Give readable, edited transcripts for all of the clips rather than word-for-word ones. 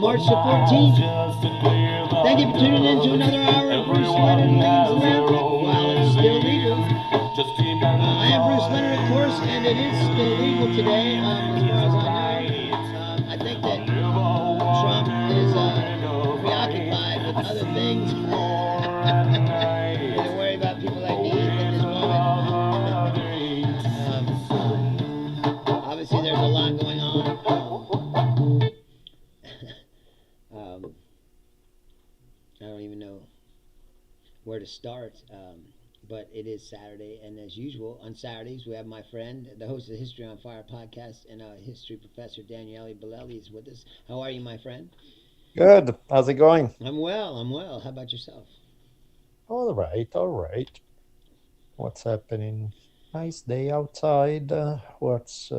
March the 14th. Thank you for tuning in to another hour of Bruce Leonard Leans Left while it's still legal. I am Bruce Leonard, of course, and it is still legal today, as far as I know. I think that Trump is preoccupied with other things than to worry about people like me at this moment. Obviously, there's a lot going on. Um, I don't even know where to start. But it is Saturday, and as usual, on Saturdays, we have my friend, the host of the History on Fire podcast, and history professor Daniele Bolelli is with us. How are you, my friend? Good. How's it going? I'm well. I'm well. How about yourself? All right, all right. What's happening? Nice day outside. What's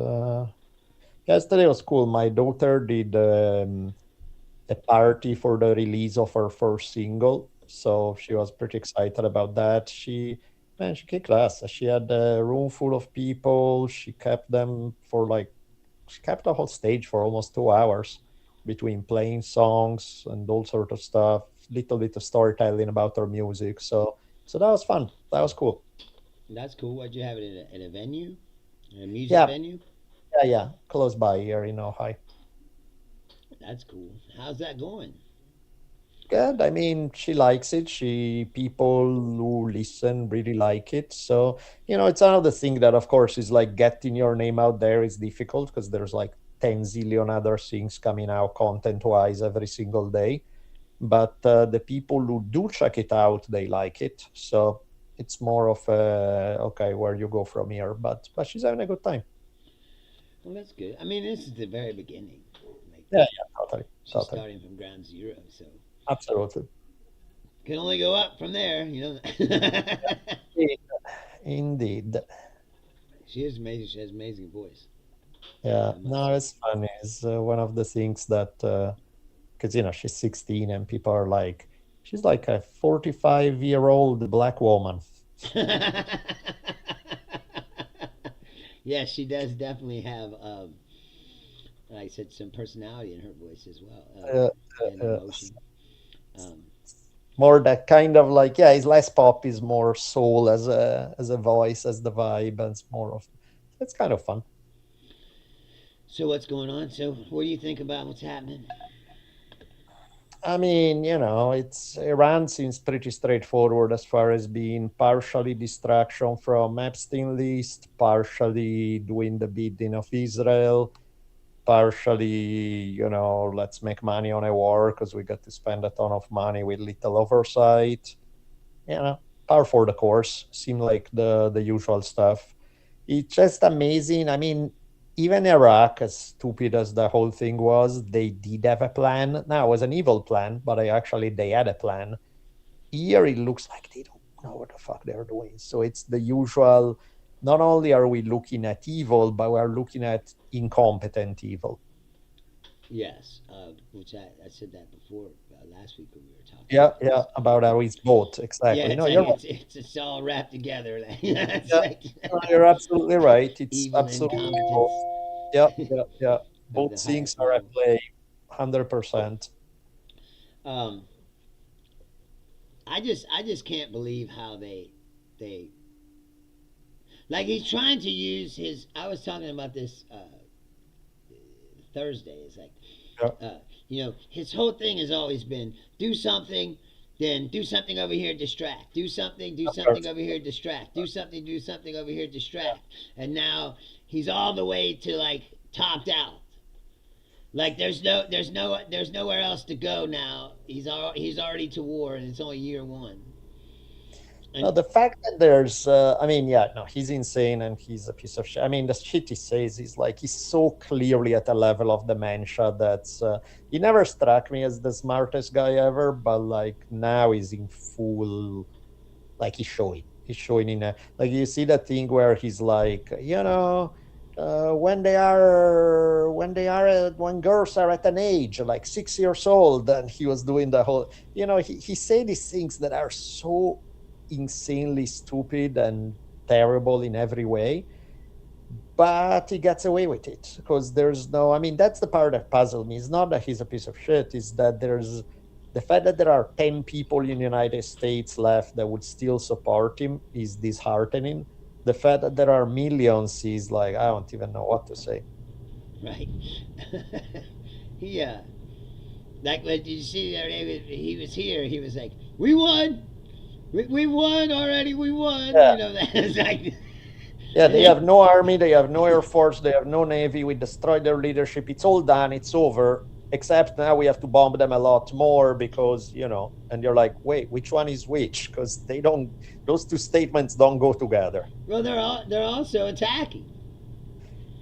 Yesterday was cool. My daughter did a party for the release of her first single, so she was pretty excited about that. She kicked ass. She had a room full of people. She kept the whole stage for almost 2 hours between playing songs and all sort of stuff, little bit of storytelling about her music. So that was fun. That was cool. That's cool. What'd you have it at a venue? A music Yeah, venue? yeah. Close by here in Ohio. That's cool. How's that going? Good. I mean, she likes it. People who listen really like it. So, it's another thing that, of course, is like getting your name out there is difficult because there's like 10 zillion other things coming out content wise every single day. But the people who do check it out, they like it. So it's more of okay, where you go from here. But she's having a good time. Well, that's good. I mean, this is the very beginning. Like, Yeah, yeah, totally, she's totally, starting from ground zero, so absolutely. can only go up from there, you know. Indeed. Indeed. She is amazing. She has an amazing voice. Yeah, I must no, say. it's funny. It's one of the things that, because, she's 16 and people are like, she's like a 45-year-old black woman. Yeah, she does definitely have, like I said, some personality in her voice as well, Uh, and emotion. Um, More that kind of like, yeah, it's less pop, is more soul as a voice, as the vibe, and it's more of, it's kind of fun. so what's going on? So what do you think about what's happening? I mean, it's Iran seems pretty straightforward as far as being partially distraction from Epstein list, partially doing the bidding of Israel, partially, let's make money on a war because we got to spend a ton of money with little oversight. You know, par for the course. Seem like the usual stuff. It's just amazing. I mean, even Iraq, as stupid as the whole thing was, they did have a plan. Now, it was an evil plan, but they had a plan. Here, it looks like they don't know what the fuck they're doing. So it's the usual. Not only are we looking at evil, but we're looking at incompetent evil. Yes, which I said that before last week when we were talking Yeah, about yeah, this. about how it's both. Yeah, Exactly. it's No, like you're right. it's all wrapped together. Like, it's Yeah, like no, you're absolutely right. It's evil absolutely incompetence both. Yeah, yeah, yeah. of Both the things highest are at level. play, 100%. Um, I just can't believe how they like he's trying to use his. I was talking about this Thursday. It's like Yeah, his whole thing has always been do something, then do something over here, distract. Do of something course. over here, distract. Do something over here, distract. And now he's all the way to like topped out. Like there's nowhere else to go now. He's already to war, and it's only year one. No, And the fact that I mean, yeah, no, he's insane and he's a piece of shit. I mean, the shit he says is like, he's so clearly at a level of dementia he never struck me as the smartest guy ever, but like now he's in full, like he's showing in a, like, you see that thing where he's like, when girls are at an age like 6 years old, and he was doing the whole, he say these things that are so insanely stupid and terrible in every way. but he gets away with it because there's no. I mean, that's the part that puzzles me. It's not that he's a piece of shit. It's that there's the fact that there are 10 people in the United States left that would still support him is disheartening. The fact that there are millions is like, I don't even know what to say. Right. he like when you see there, he was here. He was like, "We won, we won already. We won." Yeah. You know that's like. Yeah, they have no army, they have no air force, they have no navy. We destroyed their leadership. It's all done. It's over. Except now we have to bomb them a lot more because, and you're like, wait, which one is which? Because they don't. Those two statements don't go together. Well, they're also attacking.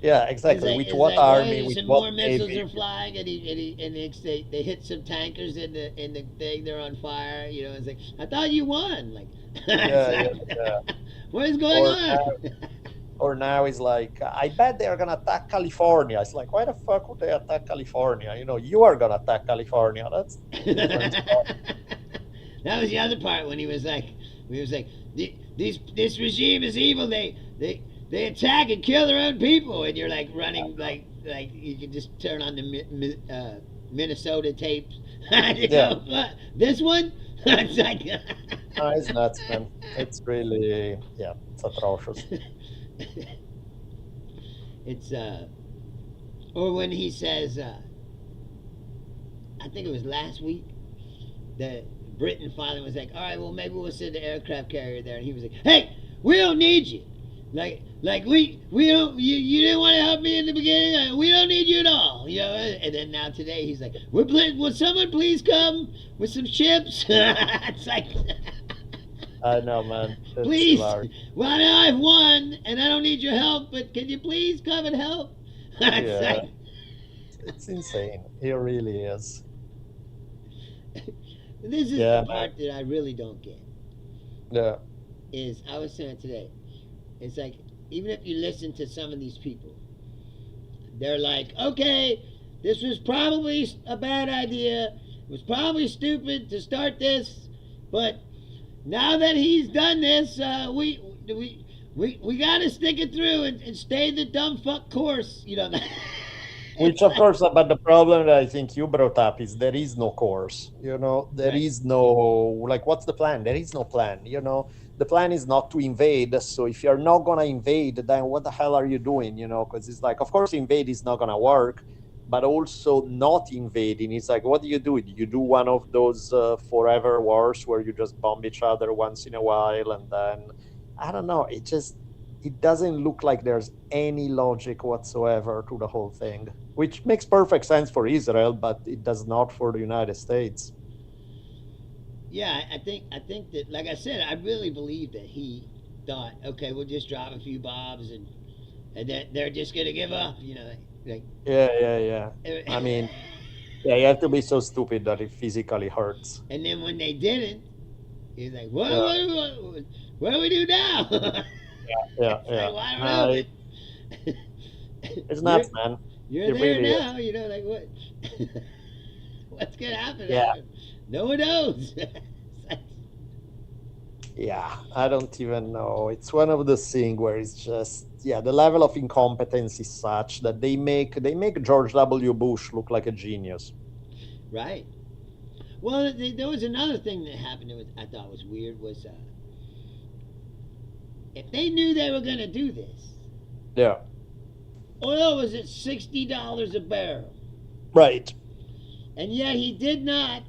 Yeah, exactly. With It's what like well, army? With some what more missiles navy? are flying, they hit some tankers in the thing. They're on fire. You know, it's like I thought you won. Like, Yeah, yeah, yeah. what is going Or on? or now is like, I bet they are gonna attack California. It's like, why the fuck would they attack California? You are gonna attack California. That's different stuff. That was the other part when he was like, this regime is evil. They attack and kill their own people, and you're like running like you can just turn on the Minnesota tapes. You Yeah, go, "What? This one?" It's like. it's nuts, man. It's really, yeah, it's atrocious. it's or when he says, I think it was last week that Britain finally was like, all right, well maybe we'll send the aircraft carrier there, and he was like, hey, we don't need you. Like we don't you didn't want to help me in the beginning. We don't need you at all, you know. And then now today he's like, will someone please come with some chips? It's like, I know, man. It's please. hilarious. Well, now I've won and I don't need your help, but can you please come and help? It's Yeah, like, it's insane. It really is. this is the Yeah, man. part that I really don't get. Yeah, Is I was saying today, it's like even if you listen to some of these people, they're like, okay, this was probably a bad idea. It was probably stupid to start this, but now that he's done this, we got to stick it through and stay the dumb fuck course. You know, which it's of like course, but the problem that I think you brought up is there is no course. There right, is no, like, what's the plan? There is no plan. The plan is not to invade. So if you're not gonna invade, then what the hell are you doing? Because it's like, of course, invade is not gonna work, but also not invading. It's like, what do? You do one of those forever wars where you just bomb each other once in a while, and then I don't know. It doesn't look like there's any logic whatsoever to the whole thing, which makes perfect sense for Israel, but it does not for the United States. yeah. I think that, like I said, I really believe that he thought, okay, we'll just drop a few bombs and then they're just gonna give up. You know, like. Yeah, yeah, yeah. I mean, yeah, you have to be so stupid that it physically hurts. And then when they didn't, he's like, what, Yeah, what do we do now? yeah, It's like, yeah. well, I don't No, know, it's but you're nuts, man. you're It there really is. now. You know, like what? What's gonna happen? Yeah, No one knows. yeah. I don't even know. It's one of the things where it's just, yeah, the level of incompetence is such that they make George W. Bush look like a genius. Right. Well, there was another thing that happened that I thought was weird. Was if they knew they were gonna do this, Yeah, oil was at $60 a barrel, right. and yet he did not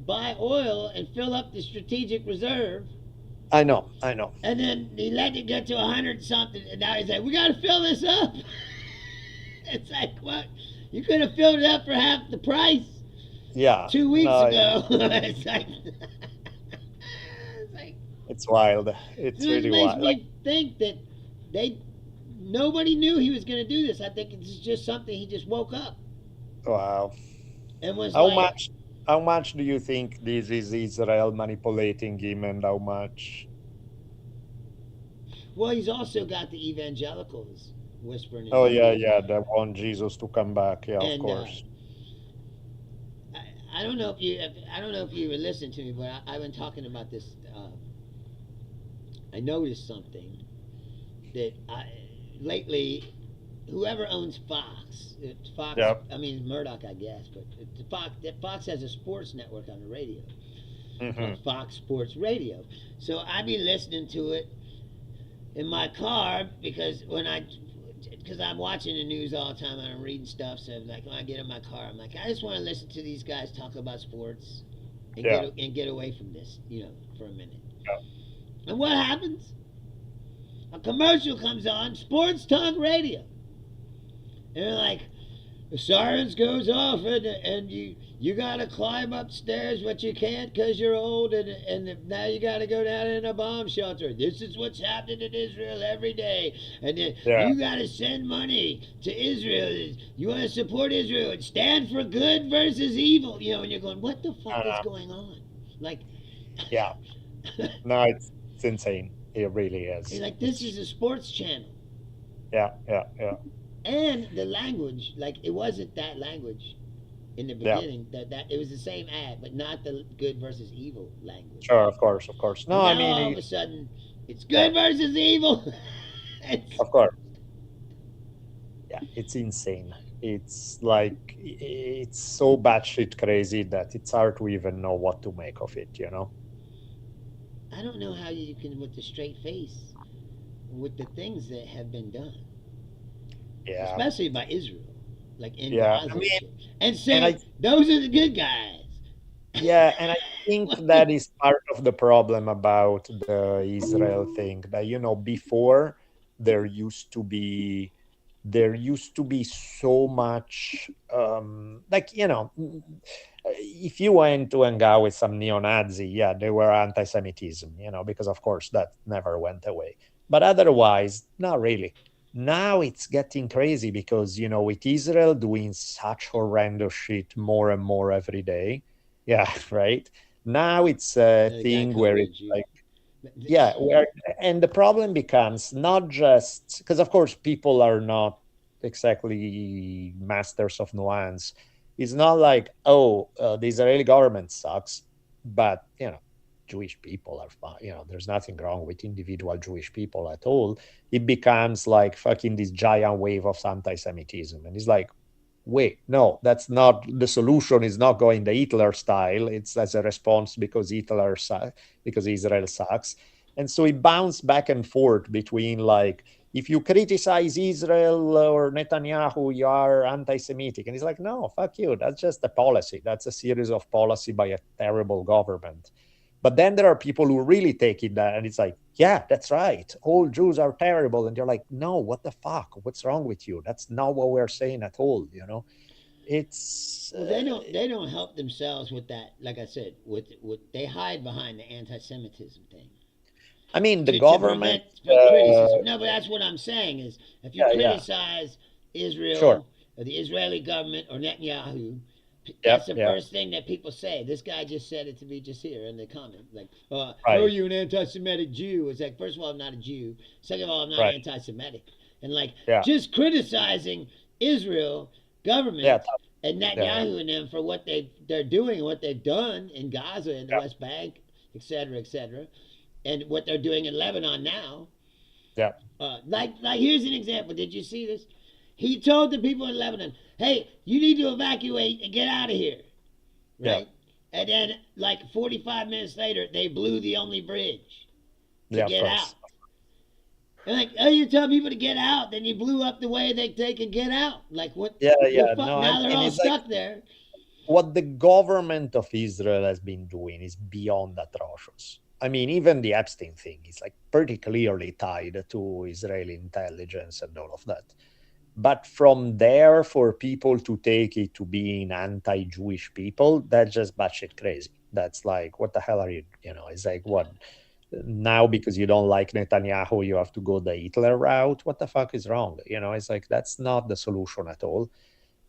buy oil and fill up the strategic reserve. I know, I know. And then he let it get to 100 something, and now he's like, we got to fill this up. It's like, what? You could have filled it up for half the price Yeah, 2 weeks no, ago. It's like, it's wild. It's this really makes wild. Like, me think that they nobody knew he was going to do this. I think it's just something he just woke up wow. and was How like, much? How much do you think this is Israel manipulating him, and how much? well, he's also got the evangelicals whispering in Oh his yeah, ear. yeah. They want Jesus to come back. Yeah, of And course. I don't know if you were listening to me, but I've been talking about this. I noticed something that lately, whoever owns Fox, Fox, Yeah. I mean Murdoch, I guess, but Fox has a sports network on the radio called Hmm. Fox Sports Radio. So I be listening to it in my car because I'm watching the news all the time and I'm reading stuff. So like when I get in my car, I'm like, I just want to listen to these guys talk about sports Yeah. and get away from this, for a minute. Yeah. And what happens? A commercial comes on, sports talk radio, and they're like, the sirens goes off and you gotta climb upstairs, but you can't because you're old, and now you gotta go down in a bomb shelter. This is what's happening in Israel every day, and then Yeah. you gotta send money to Israel. You want to support Israel and stand for good versus evil, and you're going, what the fuck is Uh, going on? Like, yeah. No, it's insane. It really is. like this It's is a sports channel. yeah, yeah, yeah, And the language, like it wasn't that language in the yeah. beginning. That it was the same ad, but not the good versus evil language. Sure, of course, of course. No, And I now mean, all of a sudden, it's yeah, good versus evil. It's, of course. Yeah, it's insane. It's like it's so batshit crazy that it's hard to even know what to make of it, you know? I don't know how you can, with a straight face, with the things that have been done, Yeah, especially by Israel, like in yeah. Gaza I and mean, shit, and and I say those are the good guys. yeah, and I think What that is part of the problem about the Israel thing. That before there used to be so much like if you went to hang out with some neo-Nazi, yeah, they were anti-Semitism, because of course that never went away. But otherwise, not really. Now it's getting crazy because with Israel doing such horrendous shit more and more every day. Yeah, right. Now it's a the guy thing called where me a it's Jew. like, yeah, and the problem becomes not just because, of course, people are not exactly masters of nuance. It's not like, oh, the Israeli government sucks, but Jewish people are fine. There's nothing wrong with individual Jewish people at all. It becomes like fucking this giant wave of anti-Semitism, and it's like, wait, no, that's not the solution. Is not going the Hitler style. It's as a response because because Israel sucks. And so it bounced back and forth between like, if you criticize Israel or Netanyahu, you are anti-Semitic. And it's like, no, fuck you. That's just a policy. That's a series of policy by a terrible government. But then there are people who really take it that, and it's like, yeah, that's right. All Jews are terrible. And you're like, no, what the fuck? What's wrong with you? That's not what we're saying at all. It's, Well, they don't help themselves with that. Like I said, with they hide behind the anti-Semitism thing I mean, the to government, prevent from criticism. No, but that's what I'm saying is if you yeah, yeah, criticize sure. Israel or the Israeli government or Netanyahu, that's Yep, the yeah, first thing that people say. This guy just said it to me just here in the comment. Like, oh, right, you an anti-Semitic Jew? It's like, first of all, I'm not a Jew. Second of all, I'm not right. anti-Semitic. And like, Yeah, just criticizing Israel yeah, government and yeah, yeah, Netanyahu and them for what they're doing and what they've done in Gaza and the yeah, West Bank, et cetera, and what they're doing in Lebanon now. yeah, Like here's an example. Did you see this? He told the people in Lebanon, "Hey, you need to evacuate and get out of here." yeah, Right? And then, like 45 minutes later, they blew the only bridge to yeah, of get out. course. And like, oh, you tell people to get out, then you blew up the way they can get out. Like, what Yeah, the yeah, fuck? no, Now they're and all it's like stuck there. what the government of Israel has been doing is beyond atrocious. I mean, even the Epstein thing is like pretty clearly tied to Israeli intelligence and all of that. But from there, for people to take it to being anti-Jewish people, that's just batshit crazy. That's like, what the hell are you? It's like, what now? Because you don't like Netanyahu, you have to go the Hitler route. What the fuck is wrong? It's like that's not the solution at all.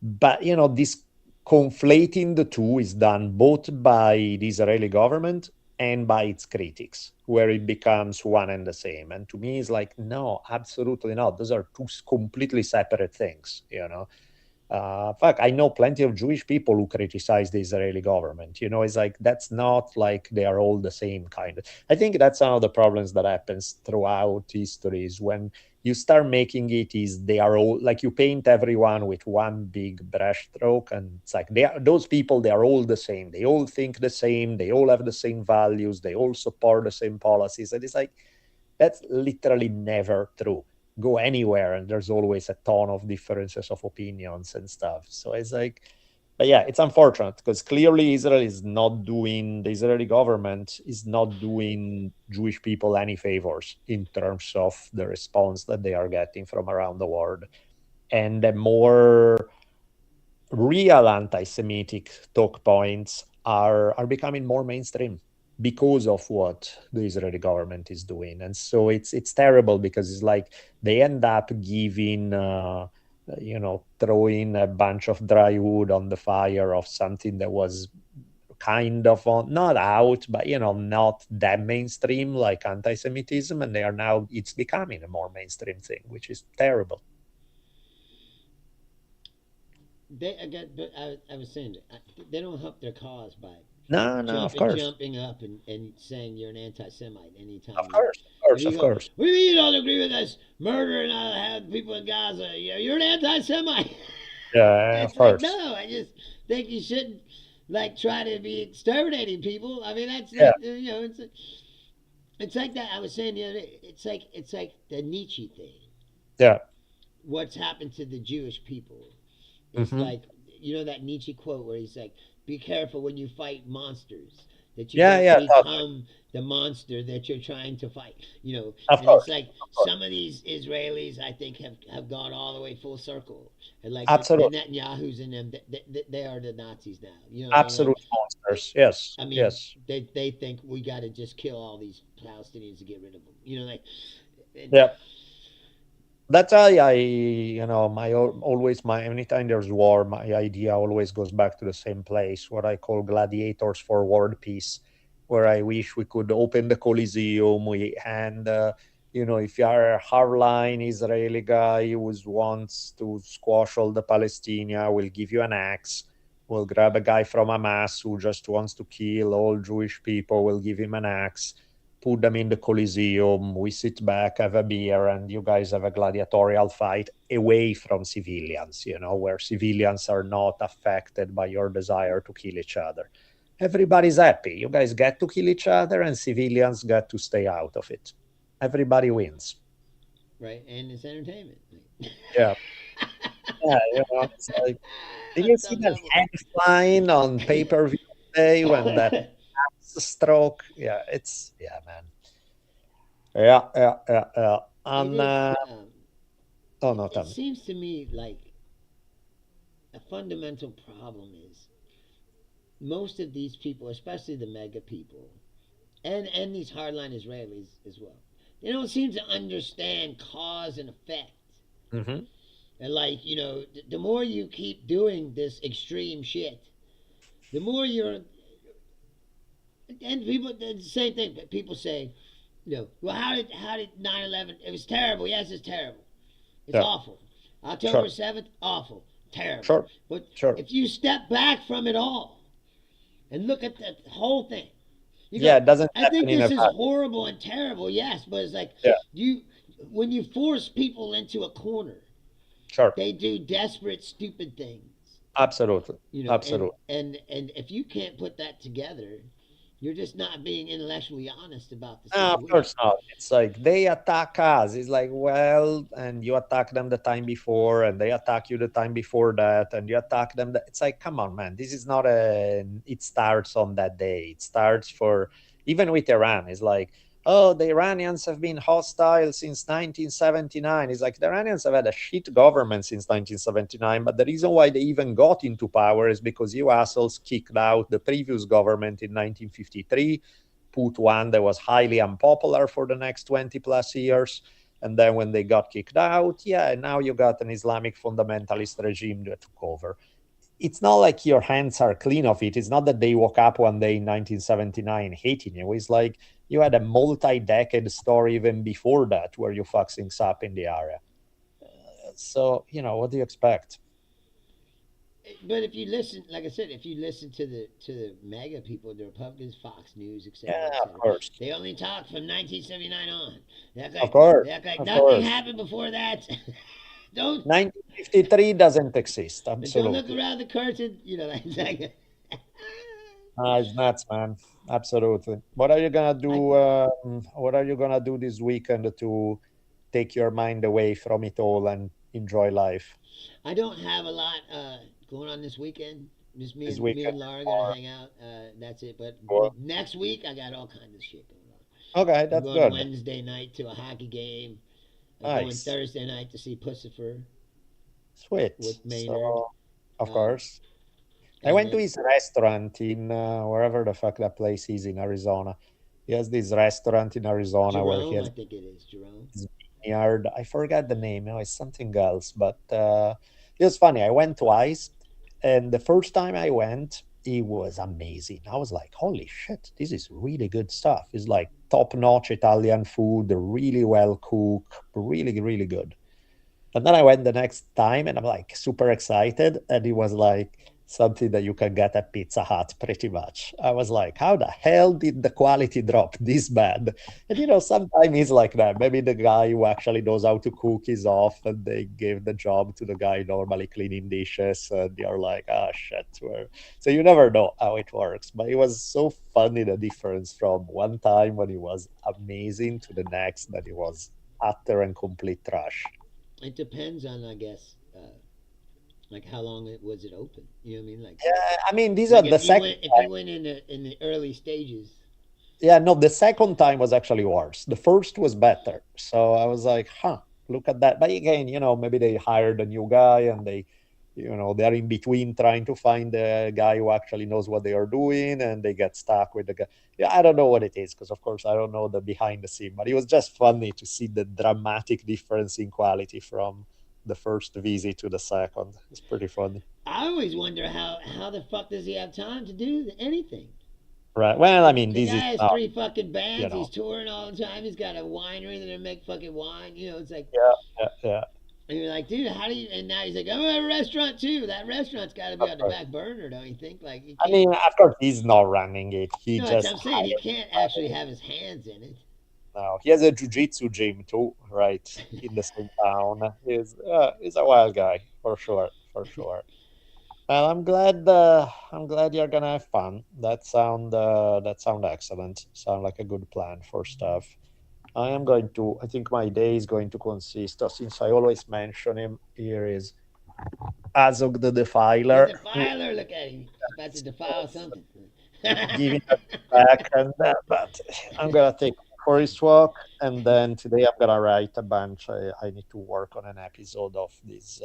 But this conflating the two is done both by the Israeli government and by its critics, where it becomes one and the same. And to me, it's like, no, absolutely not. Those are two completely separate things. Fuck, I know plenty of Jewish people who criticize the Israeli government. It's like that's not like they are all the same kind of. I think that's one of the problems that happens throughout history is when you start making it is they are all like you paint everyone with one big brush stroke, and it's like those people, they are all the same. They all think the same. They all have the same values. They all support the same policies, and it's like that's literally never true. Go anywhere and there's always a ton of differences of opinions and stuff. So it's like, but yeah, it's unfortunate because clearly the Israeli government is not doing Jewish people any favors in terms of the response that they are getting from around the world. And the more real anti-Semitic talk points are becoming more mainstream because of what the Israeli government is doing. And so it's terrible because it's like they end up giving throwing a bunch of dry wood on the fire of something that was kind of not out, but not that mainstream like anti-Semitism, and it's becoming a more mainstream thing, which is terrible. They again, but I was saying they don't help their cause by No, of course. jumping up and saying you're an anti-Semite anytime Of you. course, of If course, you of go, course. what do you mean you don't agree with this murder and all have people in Gaza? You're an anti-Semite. Yeah, of It's like course. no, I just think you shouldn't like try to be exterminating people. I mean that's Yeah, like it's like that. I was saying the other day. It's like the Nietzsche thing. yeah. What's happened to the Jewish people? It's Hmm. like that Nietzsche quote where he's like, "Be careful when you fight monsters, that you Yeah, don't yeah, totally. become the monster that you're trying to fight." Of And it's course, like of course. some of these Israelis, I think, have gone all the way full circle, and like the Absolute, Netanyahu's in them, they are the Nazis now. absolute monsters. Yes, I mean, yes. they think we got to just kill all these Palestinians to get rid of them. Like it, Yeah. That's why always my anytime there's war, my idea always goes back to the same place, what I call gladiators for world peace, where I wish we could open the Coliseum, if you are a hardline Israeli guy who wants to squash all the Palestinians, we'll give you an axe. We'll grab a guy from Hamas who just wants to kill all Jewish people, we'll give him an axe, put them in the Coliseum, we sit back, have a beer, and you guys have a gladiatorial fight away from civilians, where civilians are not affected by your desire to kill each other. Everybody's happy. You guys get to kill each other, and civilians get to stay out of it. Everybody wins. right, and it's entertainment. Yeah. Yeah, it's like, did On you see some that level. head flying on pay-per-view day when that stroke? Yeah, man. Yeah, yeah, yeah, yeah. It And is. oh It, no, it tell me. seems to me like a fundamental problem is most of these people, especially the mega people, and these hardline Israelis as well, they don't seem to understand cause and effect. Hmm. And like the more you keep doing this extreme shit, the more you're. And people, the same thing. But people say, well, how did 9/11? It was terrible. Yes, it's terrible. It's Yeah, awful. October sure, 7th, awful, terrible. sure, But sure. if you step back from it all and look at the whole thing, you Yeah, go, it doesn't I happen think in a this is vacuum. horrible and terrible, yes, but it's like Yeah, you when you force people into a corner, sure. they do desperate, stupid things. Absolutely, And absolutely. if you can't put that together, you're just not being intellectually honest about the No, of situation. course not. It's like they attack us. It's like, well, and you attack them the time before, and they attack you the time before that, and you attack them. It's like, come on, man. This is not it starts on that day. It starts for, even with Iran. It's like, oh, the Iranians have been hostile since 1979. It's like the Iranians have had a shit government since 1979, but the reason why they even got into power is because you assholes kicked out the previous government in 1953, put one that was highly unpopular for the next 20 plus years. And then when they got kicked out, yeah, now you got an Islamic fundamentalist regime that took over. It's not like your hands are clean of it. It's not that they woke up one day in 1979 hating you. It's like you had a multi-decade story even before that where you fuck things up in the area. So, what do you expect? But if you listen, like I said, if you listen to the MAGA people, the Republicans, Fox News, Yeah, etc., of etc., course, they only talk from 1979 on. of course, They act like of nothing course. happened before that. don't 1953 doesn't exist. don't look Absolutely. around the curtain. Like It's nuts, man. Absolutely. What are you gonna I do? What are you gonna do this weekend to take your mind away from it all and enjoy life I don't have a lot going on this weekend. Just this me weekend? and Laura are gonna Or, hang out. That's it. But or next week I got all kinds of shit going on. okay, I'm that's going good. Wednesday night to a hockey game. I'm going Nice, Thursday night to see Pussifer sweet. with Maynard. So, of Um, course, I and went to then his restaurant in wherever the fuck that place is in Arizona. He has this restaurant in Arizona where he Jerome, I has think it is Jerome. his vineyard. I forgot the name. It's something else, but it was funny. I went twice, and the first time I went, it was amazing. I was like, "Holy shit, this is really good stuff." It's like top-notch Italian food, really well cooked, really, really good. And then I went the next time and I'm like super excited. And it was like something that you can get at Pizza Hut pretty much. I was like, how the hell did the quality drop this bad? And sometimes it's like that. Maybe the guy who actually knows how to cook is off and they give the job to the guy normally cleaning dishes. And you're like, oh shit. So you never know how it works. But it was so funny the difference from one time when it was amazing to the next that it was utter and complete trash. It depends on, I guess, like how long it was it open. You know what I mean? Yeah, I mean, these are Like the second if you time. went in the early stages. Yeah, no, the second time was actually worse. The first was better. So I was like, huh, look at that. But again, maybe they hired a new guy and they're in between trying to find a guy who actually knows what they are doing and they get stuck with the guy. Yeah, I don't know what it is because, of course, I don't know the behind the scene, but it was just funny to see the dramatic difference in quality from the first visit to the second. It's pretty funny. I always wonder how the fuck does he have time to do anything? Right. Well, I mean, The this is guy has not, three fucking you bands. know, He's touring all the time. He's got a winery that make fucking wine. It's like, yeah, yeah, yeah. and you're like, dude, how do you? And now he's like, I'm at a restaurant too. That restaurant's got to be Of on the course. back burner, don't you think? Like, you I can't. mean, of course, he's not running it. He No, that's what just I'm saying. He hired can't actually somebody. have his hands in it. No, he has a jujitsu gym too, right in the same town. He's a wild guy for sure, for sure. Well, I'm glad you're gonna have fun. That sound excellent. Sound like a good plan for stuff. I am going to. I think my day is going to consist of, since I always mention him. Here is Azog the The Defiler, who defiler, look at him. He's about to defile something. giving us back and that. But I'm gonna take for his walk, and then today I'm gonna write a bunch. I need to work on an episode of this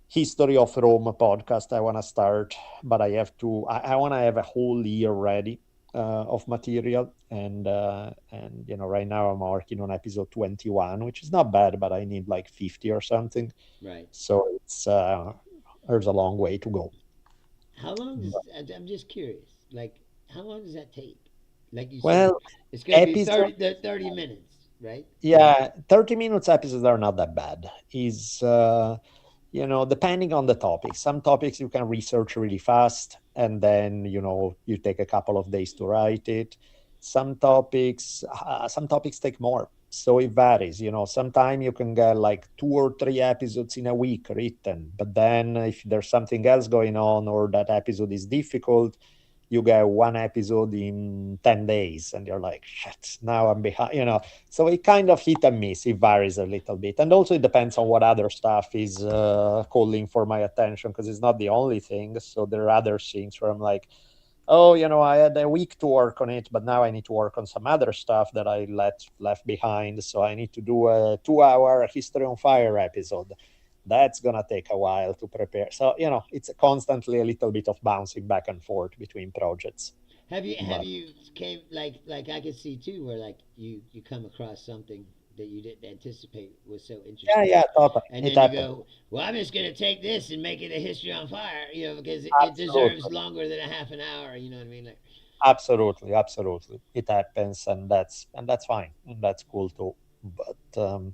history of Rome podcast. I want to start, but I have to. I want to have a whole year ready of material, and right now I'm working on episode 21, which is not bad, but I need like 50 or something. Right. So there's a long way to go. How long does I'm just curious. Like, how long does that take? Like you said, Well, it's going to be episode 30 minutes, right? yeah, 30 minutes episodes are not that bad. Is depending on the topic. Some topics you can research really fast and then you take a couple of days to write it. Some topics take more. So it varies. Sometimes you can get like 2 or 3 episodes in a week written, but then if there's something else going on or that episode is difficult, you get one episode in 10 days and you're like, shit, now I'm behind. So it kind of hit and miss. It varies a little bit. And also it depends on what other stuff is calling for my attention because it's not the only thing. So there are other things where I'm like, oh, I had a week to work on it, but now I need to work on some other stuff that I left behind. So I need to do a 2-hour History on Fire episode. That's gonna take a while to prepare. So it's constantly a little bit of bouncing back and forth between projects. Have But you came like I could see too where like you come across something that you didn't anticipate was so yeah, interesting, yeah, totally. and It then you happened. go, well, I'm just gonna take this and make it a history on fire, because it deserves Absolutely. longer than a half an hour. You know what I mean? Like, Absolutely, absolutely. It happens, and that's fine, and that's cool too. But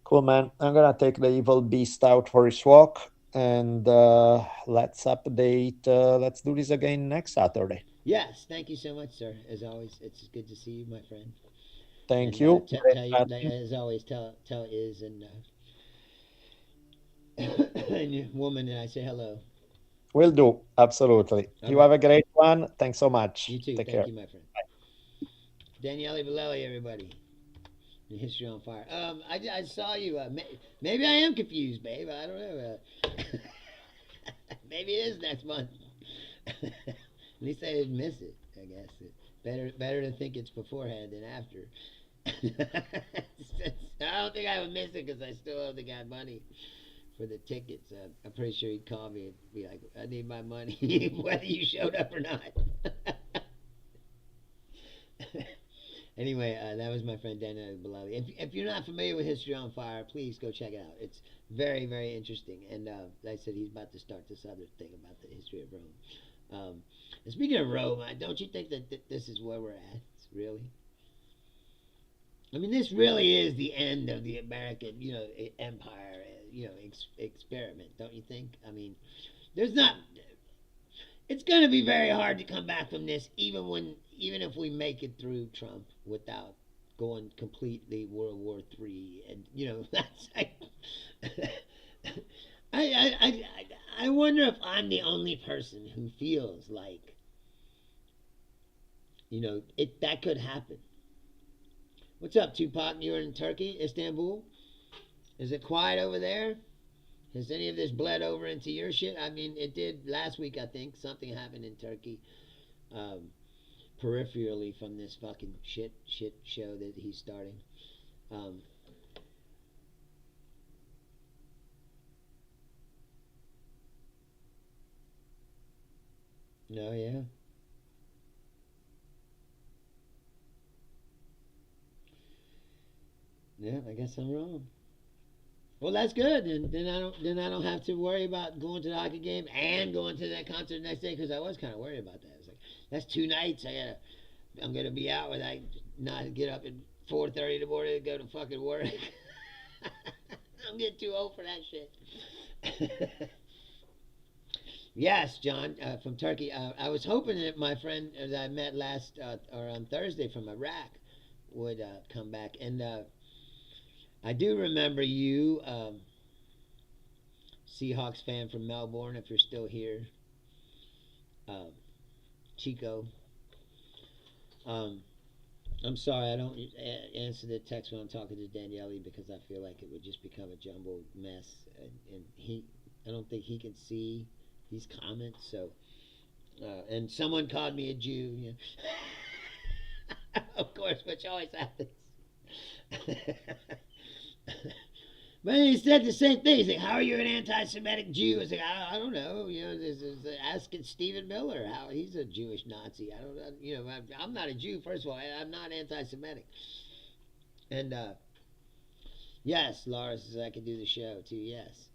cool, man. I'm gonna take the evil beast out for his walk, And let's update. Let's do this again next Saturday. Yes, thank you so much, sir. As always, it's good to see you, my friend. Thank And you. Great tell you, chatting. as always, tell Iz and and your woman that I say hello. Will do. Absolutely. All You right, have a great one. Thanks so you much. too. Take Thank care. you, my friend. Daniele Bolelli, everybody. In History on Fire. I saw you. Maybe I am confused, babe. I don't know. Maybe it is next month. At least I didn't miss it. I guess better to think it's beforehand than after. I don't think I would miss it because I still owe the guy money for the tickets. I'm pretty sure he'd call me and be like, "I need my money, whether you showed up or not." Anyway, that was my friend Daniele Bolelli. If you're not familiar with History on Fire, please go check it out. It's very, very interesting. And like I said, he's about to start this other thing about the history of Rome. And speaking of Rome, don't you think that this is where we're at? Really? I mean, this really is the end of the American, empire, experiment, don't you think? I mean, there's not. It's going to be very hard to come back from this, even if we make it through Trump without going completely World War III, and that's like. I wonder if I'm the only person who feels like it that could happen. What's up, Tupac? You're in Turkey, Istanbul. Is it quiet over there? Has any of this bled over into your shit? I mean, it did last week. I think something happened in Turkey, um, peripherally from this fucking shit show that he's starting. Um, no, yeah, yeah. I guess I'm wrong. Well, that's good. Then I don't have to worry about going to the hockey game and going to that concert the next day because I was kind of worried about that. It's like that's 2 nights. I'm gonna be out with I not get up at 4:30 in the morning to go to fucking work. I'm getting too old for that shit. Yes, John from Turkey. I was hoping that my friend that I met last or on Thursday from Iraq would come back, and I do remember you, Seahawks fan from Melbourne. If you're still here, um, Chico. Um, I'm sorry I don't answer the text when I'm talking to Daniele because I feel like it would just become a jumbled mess, and I don't think he can see these comments. So, and someone called me a Jew. Of course, which always happens. But he said the same thing. He's like, "How are you an anti-Semitic Jew?" I was like, "I don't know. Asking Stephen Miller how he's a Jewish Nazi. I don't know. I'm not a Jew. First of all, I'm not anti-Semitic." And yes, Laura says I can do the show too. Yes,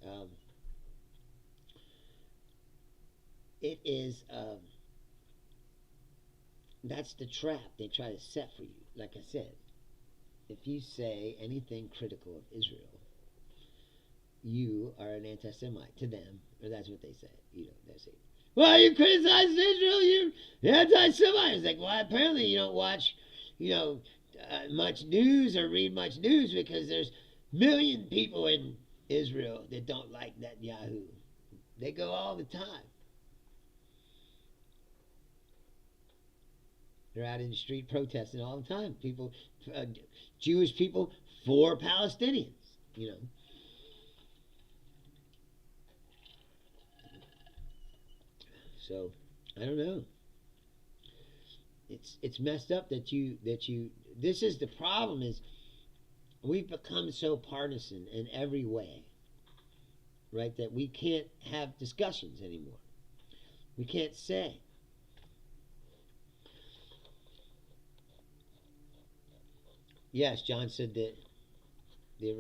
it is. That's the trap they try to set for you. Like I said, if you say anything critical of Israel, you are an anti-Semite to them, or that's what they say. They say, "Well, you criticize Israel, you're anti-Semite." It's like, well, apparently you don't watch, much news or read much news because there's million people in Israel that don't like Netanyahu. They go all the time. They're out in the street protesting all the time. People, uh, Jewish people for Palestinians. You know, so I don't know. It's messed up that you. This is the problem. Is we've become so partisan in every way, right? That we can't have discussions anymore. We can't say. Yes, John said that the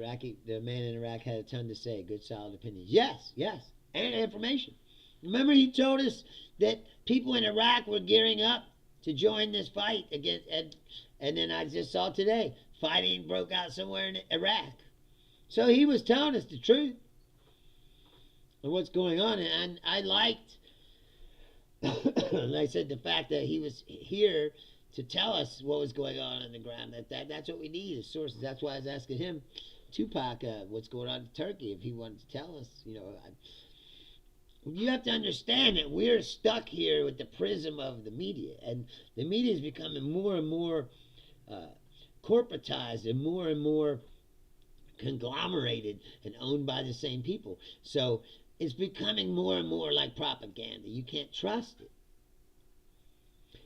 man in Iraq had a ton to say, good, solid opinions. Yes, yes, and information. Remember, he told us that people in Iraq were gearing up to join this fight against, and then I just saw today fighting broke out somewhere in Iraq. So he was telling us the truth. and what's going on. And I liked, like I said, the fact that he was here to tell us what was going on the ground. That's what we need as sources. That's why I was asking him, Tupac, what's going on in Turkey, if he wanted to tell us. You have to understand that we're stuck here with the prism of the media, and the media is becoming more and more corporatized and more conglomerated and owned by the same people. So it's becoming more and more like propaganda. You can't trust it.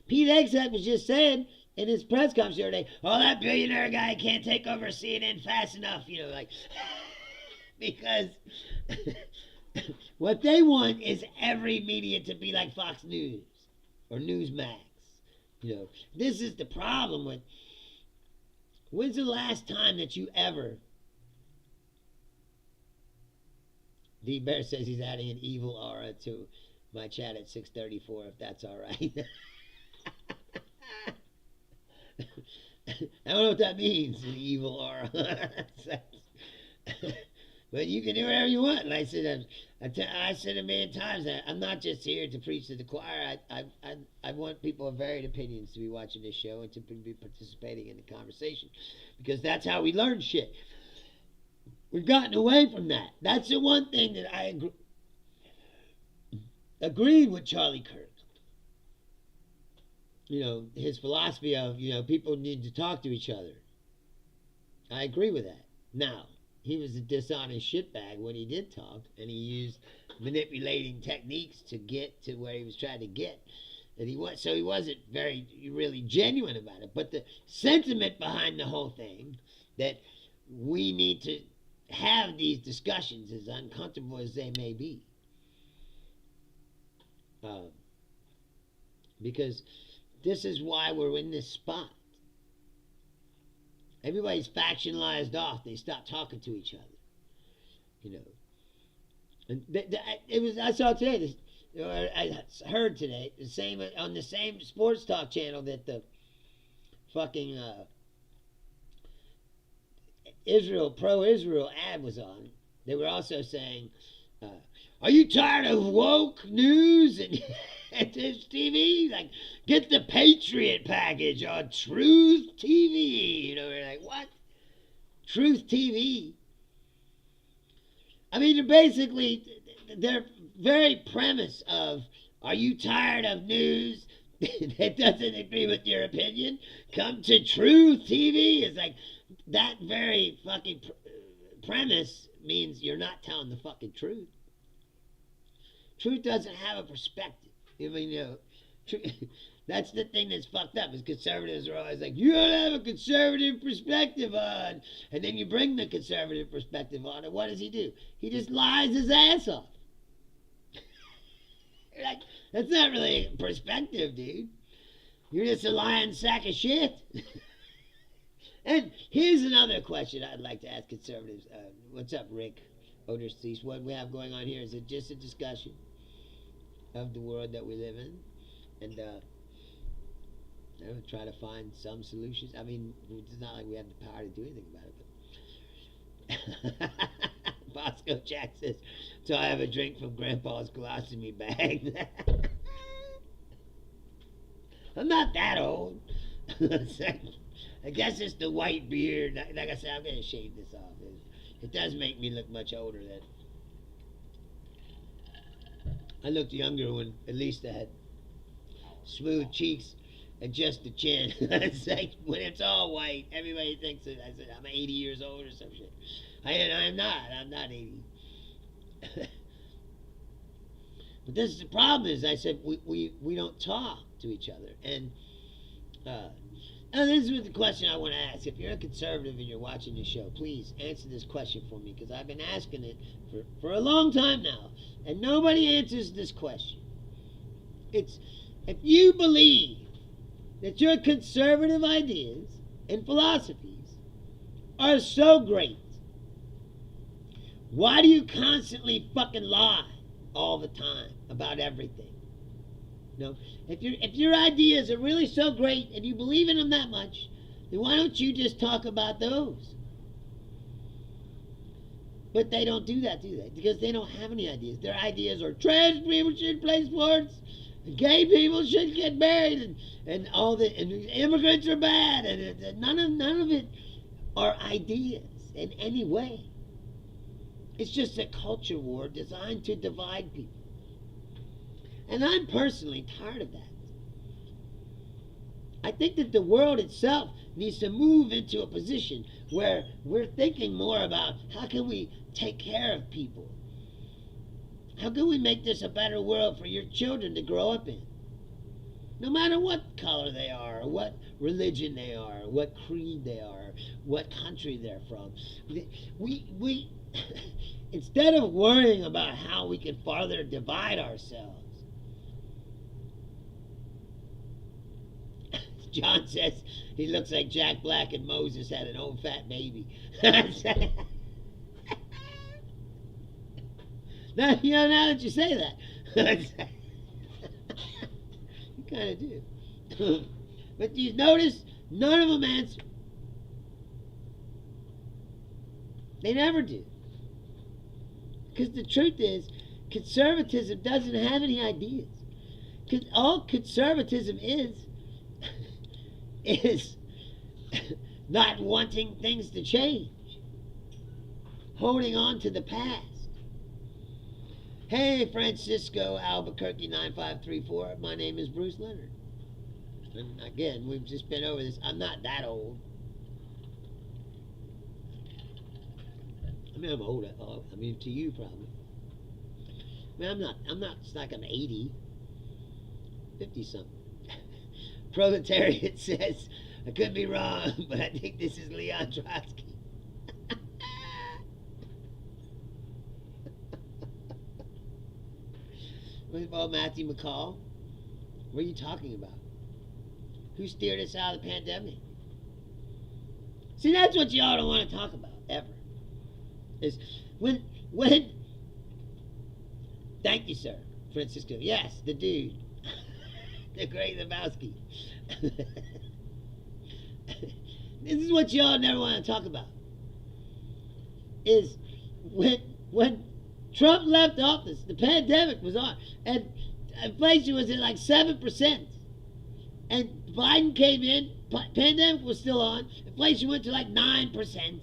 Pete Hegseth was just saying in his press conference the other day, oh, that billionaire guy can't take over CNN fast enough, because what they want is every media to be like Fox News or Newsmax. This is the problem with, when's the last time that you ever, D Bear says he's adding an evil aura to my chat at 6:34, if that's all right. I don't know what that means, an evil aura. But you can do whatever you want. And I said a million times that I'm not just here to preach to the choir. I want people of varied opinions to be watching this show and to be participating in the conversation, because that's how we learn shit. We've gotten away from that. That's the one thing that I agreed with Charlie Kirk. His philosophy of, people need to talk to each other. I agree with that. Now, he was a dishonest shitbag when he did talk, and he used manipulating techniques to get to where he was trying to get. So he wasn't really genuine about it. But the sentiment behind the whole thing, that we need to have these discussions, as uncomfortable as they may be, because this is why we're in this spot. Everybody's factionalized off. They stop talking to each other. And I saw today. I heard today on the same sports talk channel that the fucking pro-Israel ad was on. They were also saying, "Are you tired of woke news and this TV? Like, get the Patriot package on Truth TV." We're like, what? Truth TV? I mean, basically, their very premise of, are you tired of news that doesn't agree with your opinion? Come to Truth TV. It's like, that very fucking premise means you're not telling the fucking truth. Truth doesn't have a perspective. That's the thing that's fucked up, is conservatives are always like, you don't have a conservative perspective on. And then you bring the conservative perspective on, and what does he do? He just lies his ass off. Like, that's not really a perspective, dude. You're just a lying sack of shit. And here's another question I'd like to ask conservatives. What's up, Rick? Owner's Cease. What we have going on here, is it just a discussion of the world that we live in? And try to find some solutions. I mean, it's not like we have the power to do anything about it. But Bosco Jack says, so I have a drink from Grandpa's colostomy bag. I'm not that old. I guess it's the white beard. Like I said, I'm going to shave this off. It does make me look much older. I looked younger when at least I had smooth cheeks and just the chin. It's like, when it's all white, everybody thinks that I said I'm 80 years old or some shit. I'm not 80. But this is the problem, is I said we don't talk to each other. And this is the question I want to ask. If you're a conservative and you're watching this show, please answer this question for me, because I've been asking it for a long time now, and nobody answers this question. It's, if you believe that your conservative ideas and philosophies are so great, why do you constantly fucking lie all the time about everything? If your ideas are really so great and you believe in them that much, then why don't you just talk about those? But they don't do that, do they? Because they don't have any ideas. Their ideas are trans people should play sports, and gay people should get married, and all the and immigrants are bad, and none of it are ideas in any way. It's just a culture war designed to divide people. And I'm personally tired of that. I think that the world itself needs to move into a position where we're thinking more about how can we take care of people? How can we make this a better world for your children to grow up in? No matter what color they are, or what religion they are, or what creed they are, what country they're from. We instead of worrying about how we can farther divide ourselves, John says he looks like Jack Black and Moses had an old fat baby. Now, now that you say that, you kind of do. But you notice none of them answer. They never do. Because the truth is, conservatism doesn't have any ideas. All conservatism is not wanting things to change, holding on to the past. Hey, Francisco Albuquerque 9534, my name is Bruce Leonard. And again, we've just been over this. I'm not that old. I mean, I'm old. I mean, to you probably. I mean, I'm not. It's like I'm 80, 50 something. Proletariat says, I could be wrong, but I think this is Leon Trotsky. What about Matthew McCall? What are you talking about? Who steered us out of the pandemic? See, that's what y'all don't want to talk about, ever. Is when thank you, sir, Francisco. Yes, the dude. The Great Lebowski. This is what y'all never want to talk about. Is when Trump left office, the pandemic was on, and inflation was at like 7%. And Biden came in, pandemic was still on, inflation went to like 9%.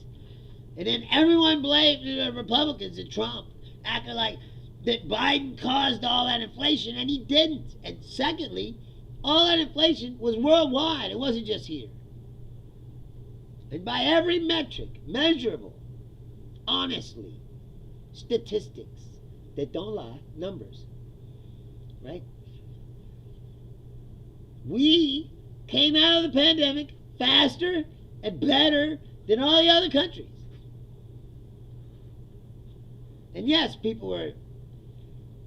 And then everyone blamed the Republicans and Trump, acting like that Biden caused all that inflation, and he didn't. And secondly, all that inflation was worldwide. It wasn't just here. And by every metric, measurable, honestly, statistics that don't lie, numbers, right? We came out of the pandemic faster and better than all the other countries. And yes,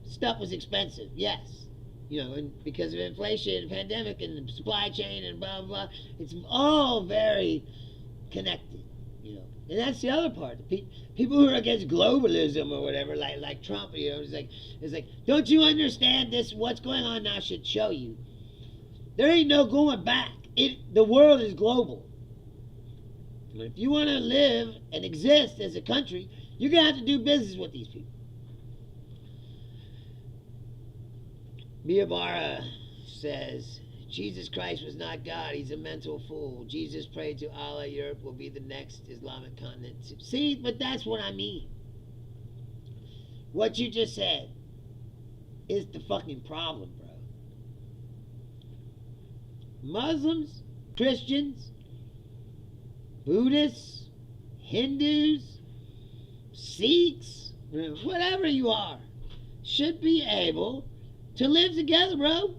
stuff was expensive, yes. You know, and because of inflation and pandemic and the supply chain and blah, blah, blah, it's all very connected, you know. And that's the other part. People who are against globalism or whatever, like Trump, you know, it's like, don't you understand this? What's going on now should show you. There ain't no going back. The world is global. And if you want to live and exist as a country, you're going to have to do business with these people. Miyabara says, Jesus Christ was not God. He's a mental fool. Jesus prayed to Allah. Europe will be the next Islamic continent. See, but that's what I mean. What you just said is the fucking problem, bro. Muslims, Christians, Buddhists, Hindus, Sikhs, whatever you are, should be able to live together, bro.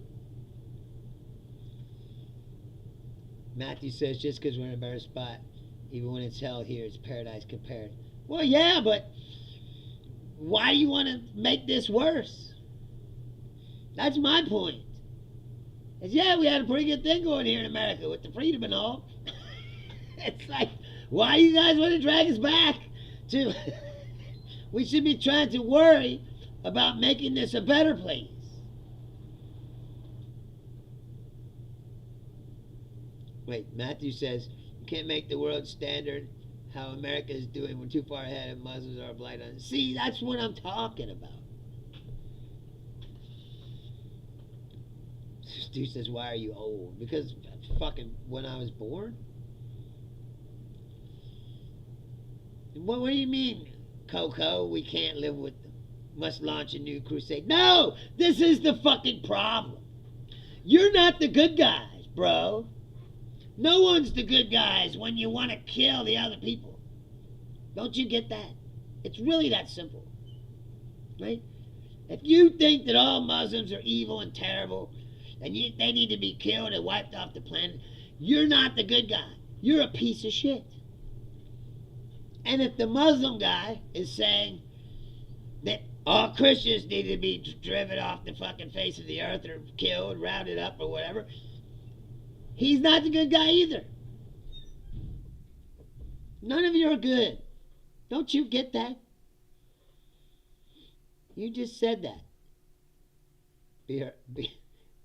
Matthew says, just because we're in a better spot, even when it's hell here, it's paradise compared. Well, yeah, but why do you want to make this worse? That's my point. Is yeah, we had a pretty good thing going here in America with the freedom and all. It's like, why do you guys want to drag us back to... We should be trying to worry about making this a better place. Wait, Matthew says, you can't make the world standard how America is doing. We're too far ahead and Muslims are a blight on. See, that's what I'm talking about. This dude says, why are you old? Because fucking when I was born? What do you mean, Coco? We can't live with them. Must launch a new crusade. No! This is the fucking problem. You're not the good guys, bro. No one's the good guys when you want to kill the other people. Don't you get that? It's really that simple. Right? If you think that all Muslims are evil and terrible, and they need to be killed and wiped off the planet, you're not the good guy. You're a piece of shit. And if the Muslim guy is saying that all Christians need to be driven off the fucking face of the earth or killed, rounded up or whatever, he's not the good guy either. None of you are good. Don't you get that? You just said that.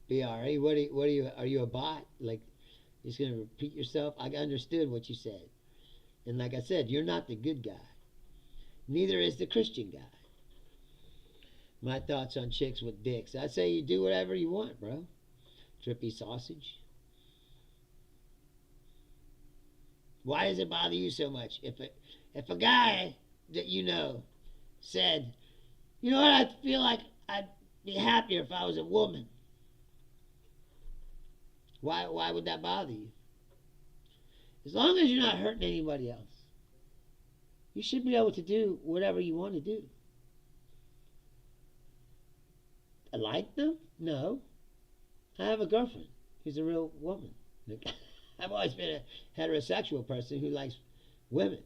BRA, what are you, are you a bot? Like, you're just going to repeat yourself? I understood what you said. And like I said, you're not the good guy. Neither is the Christian guy. My thoughts on chicks with dicks. I say you do whatever you want, bro. Trippy sausage. Why does it bother you so much? If a guy that you know said, you know what, I feel like I'd be happier if I was a woman. Why would that bother you? As long as you're not hurting anybody else, you should be able to do whatever you want to do. I like them? No. I have a girlfriend who's a real woman. I've always been a heterosexual person who likes women.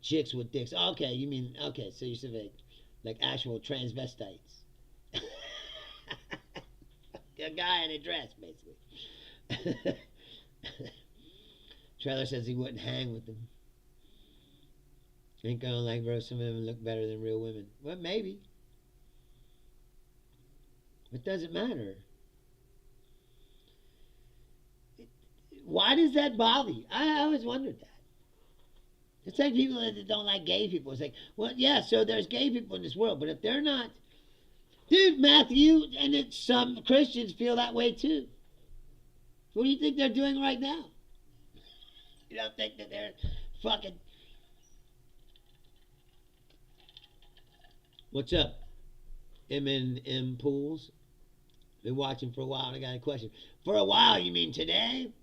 Chicks with dicks. Okay, you mean, okay, so you're saying like actual transvestites. A guy in a dress, basically. Trailer says he wouldn't hang with them. Ain't gonna like, bro, some women look better than real women. Well, maybe. It doesn't matter. Why does that bother you? I always wondered that. It's like people that don't like gay people. It's like, well, yeah, so there's gay people in this world, but if they're not... Dude, Matthew, and some Christians feel that way too. What do you think they're doing right now? You don't think that they're fucking... What's up? M Pools? Been watching for a while and I got a question. For a while, you mean today?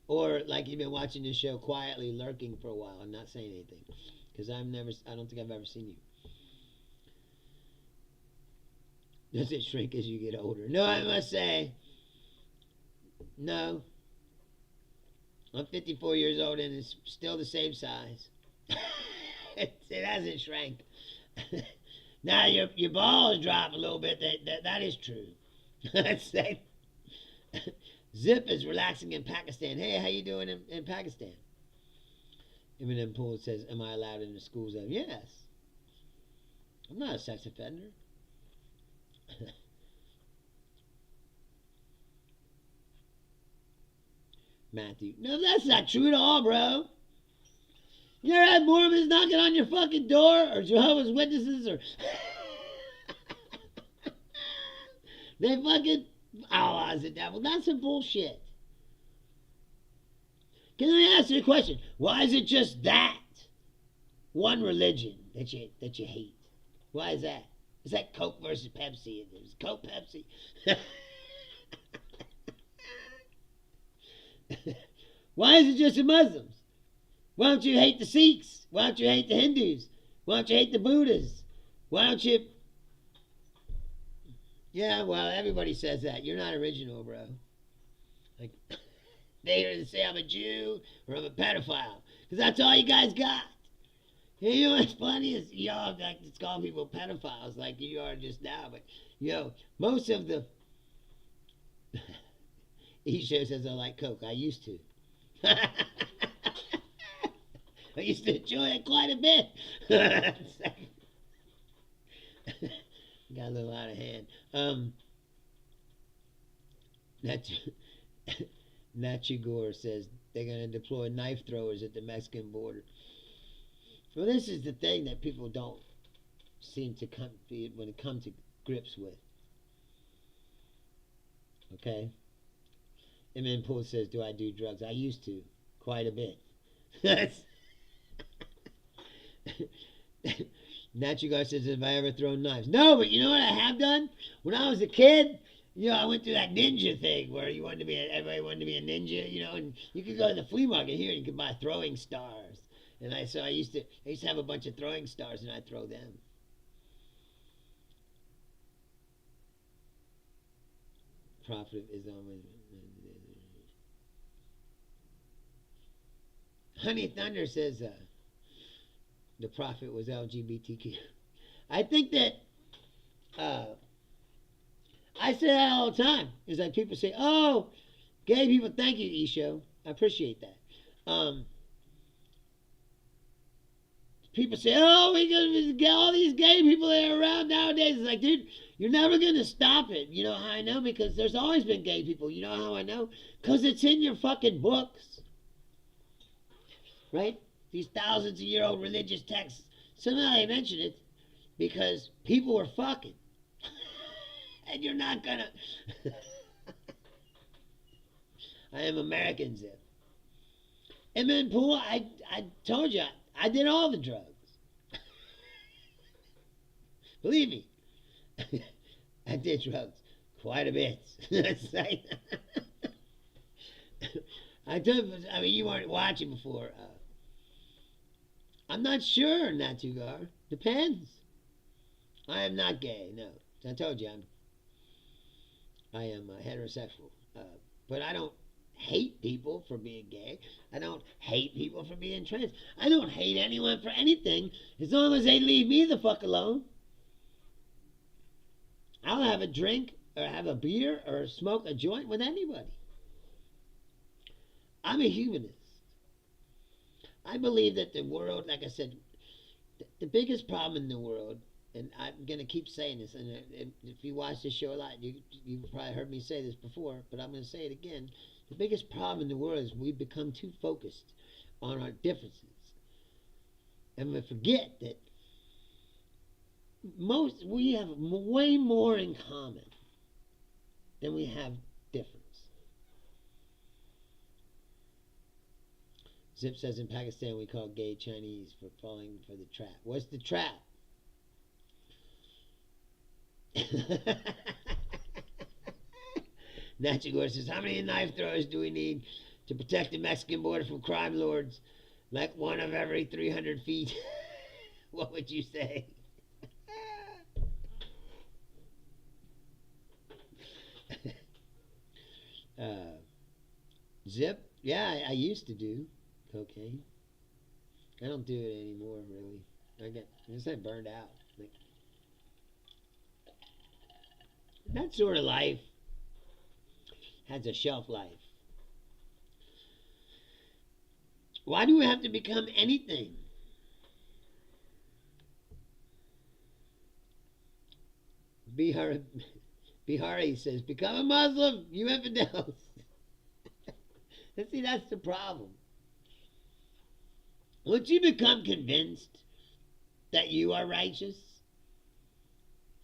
Or like you've been watching this show quietly, lurking for a while and not saying anything? Because I don't think I've ever seen you. Does it shrink as you get older? No, I must say, no. I'm 54 years old and it's still the same size. It hasn't shrank. Now your balls drop a little bit. That is true. Let's say Zip is relaxing in Pakistan. Hey, how you doing in Pakistan? Eminem Poole says, am I allowed in the school zone? Yes. I'm not a sex offender. Matthew. No, that's not true at all, bro. You ever had Mormons knocking on your fucking door? Or Jehovah's Witnesses? Or... they fucking... Oh, is the devil. That's some bullshit. Can I ask you a question? Why is it just that one religion that you hate? Why is that? Is that Coke versus Pepsi? Is Coke Pepsi? Why is it just the Muslims? Why don't you hate the Sikhs? Why don't you hate the Hindus? Why don't you hate the Buddhists? Why don't you... Yeah, well, everybody says that. You're not original, bro. Like, they either say I'm a Jew or I'm a pedophile. Because that's all you guys got. You know what's funny is y'all like to call people pedophiles like you are just now. But, most of the... E-Show says I like Coke. I used to. I used to enjoy it quite a bit. Got a little out of hand. Nachi Gore says, they're going to deploy knife throwers at the Mexican border. Well, this is the thing that people don't seem to come when it comes to grips with. Okay? And then Paul says, do I do drugs? I used to, quite a bit. Nachigar says, have I ever thrown knives? No, but you know what I have done? When I was a kid, I went through that ninja thing where everybody wanted to be a ninja, and you could go to the flea market here and you could buy throwing stars. And I used to have a bunch of throwing stars and I'd throw them. Prophet is always... Honey Thunder says the prophet was LGBTQ. I think that I say that all the time. It's like people say, "Oh, gay people, thank you, Isho. I appreciate that." People say, "Oh, because all these gay people that are around nowadays." It's like, dude, you're never gonna stop it. You know how I know? Because there's always been gay people. You know how I know? Because it's in your fucking books. Right? These thousands of year old religious texts. Somehow they mention it because people were fucking. And you're not gonna... I am American, Zip. And then, Pooh, I told you, I did all the drugs. Believe me. I did drugs quite a bit. You weren't watching before. I'm not sure, Natugar. Depends. I am not gay, no. I told you, I am heterosexual. But I don't hate people for being gay. I don't hate people for being trans. I don't hate anyone for anything as long as they leave me the fuck alone. I'll have a drink or have a beer or smoke a joint with anybody. I'm a humanist. I believe that the world, like I said, the biggest problem in the world, and I'm going to keep saying this, and if you watch this show a lot, you've probably heard me say this before, but I'm going to say it again. The biggest problem in the world is we've become too focused on our differences. And we forget that we have way more in common than we have difference. Zip says in Pakistan we call gay Chinese for falling for the trap. What's the trap? Nachigor says, how many knife throwers do we need to protect the Mexican border from crime lords? Like one of every 300 feet. What would you say? Zip? Yeah, I used to do cocaine. I don't do it anymore, really. I just got burned out. That sort of life has a shelf life. Why do we have to become anything? Bihari says, become a Muslim, you infidels. See, that's the problem. Once you become convinced that you are righteous,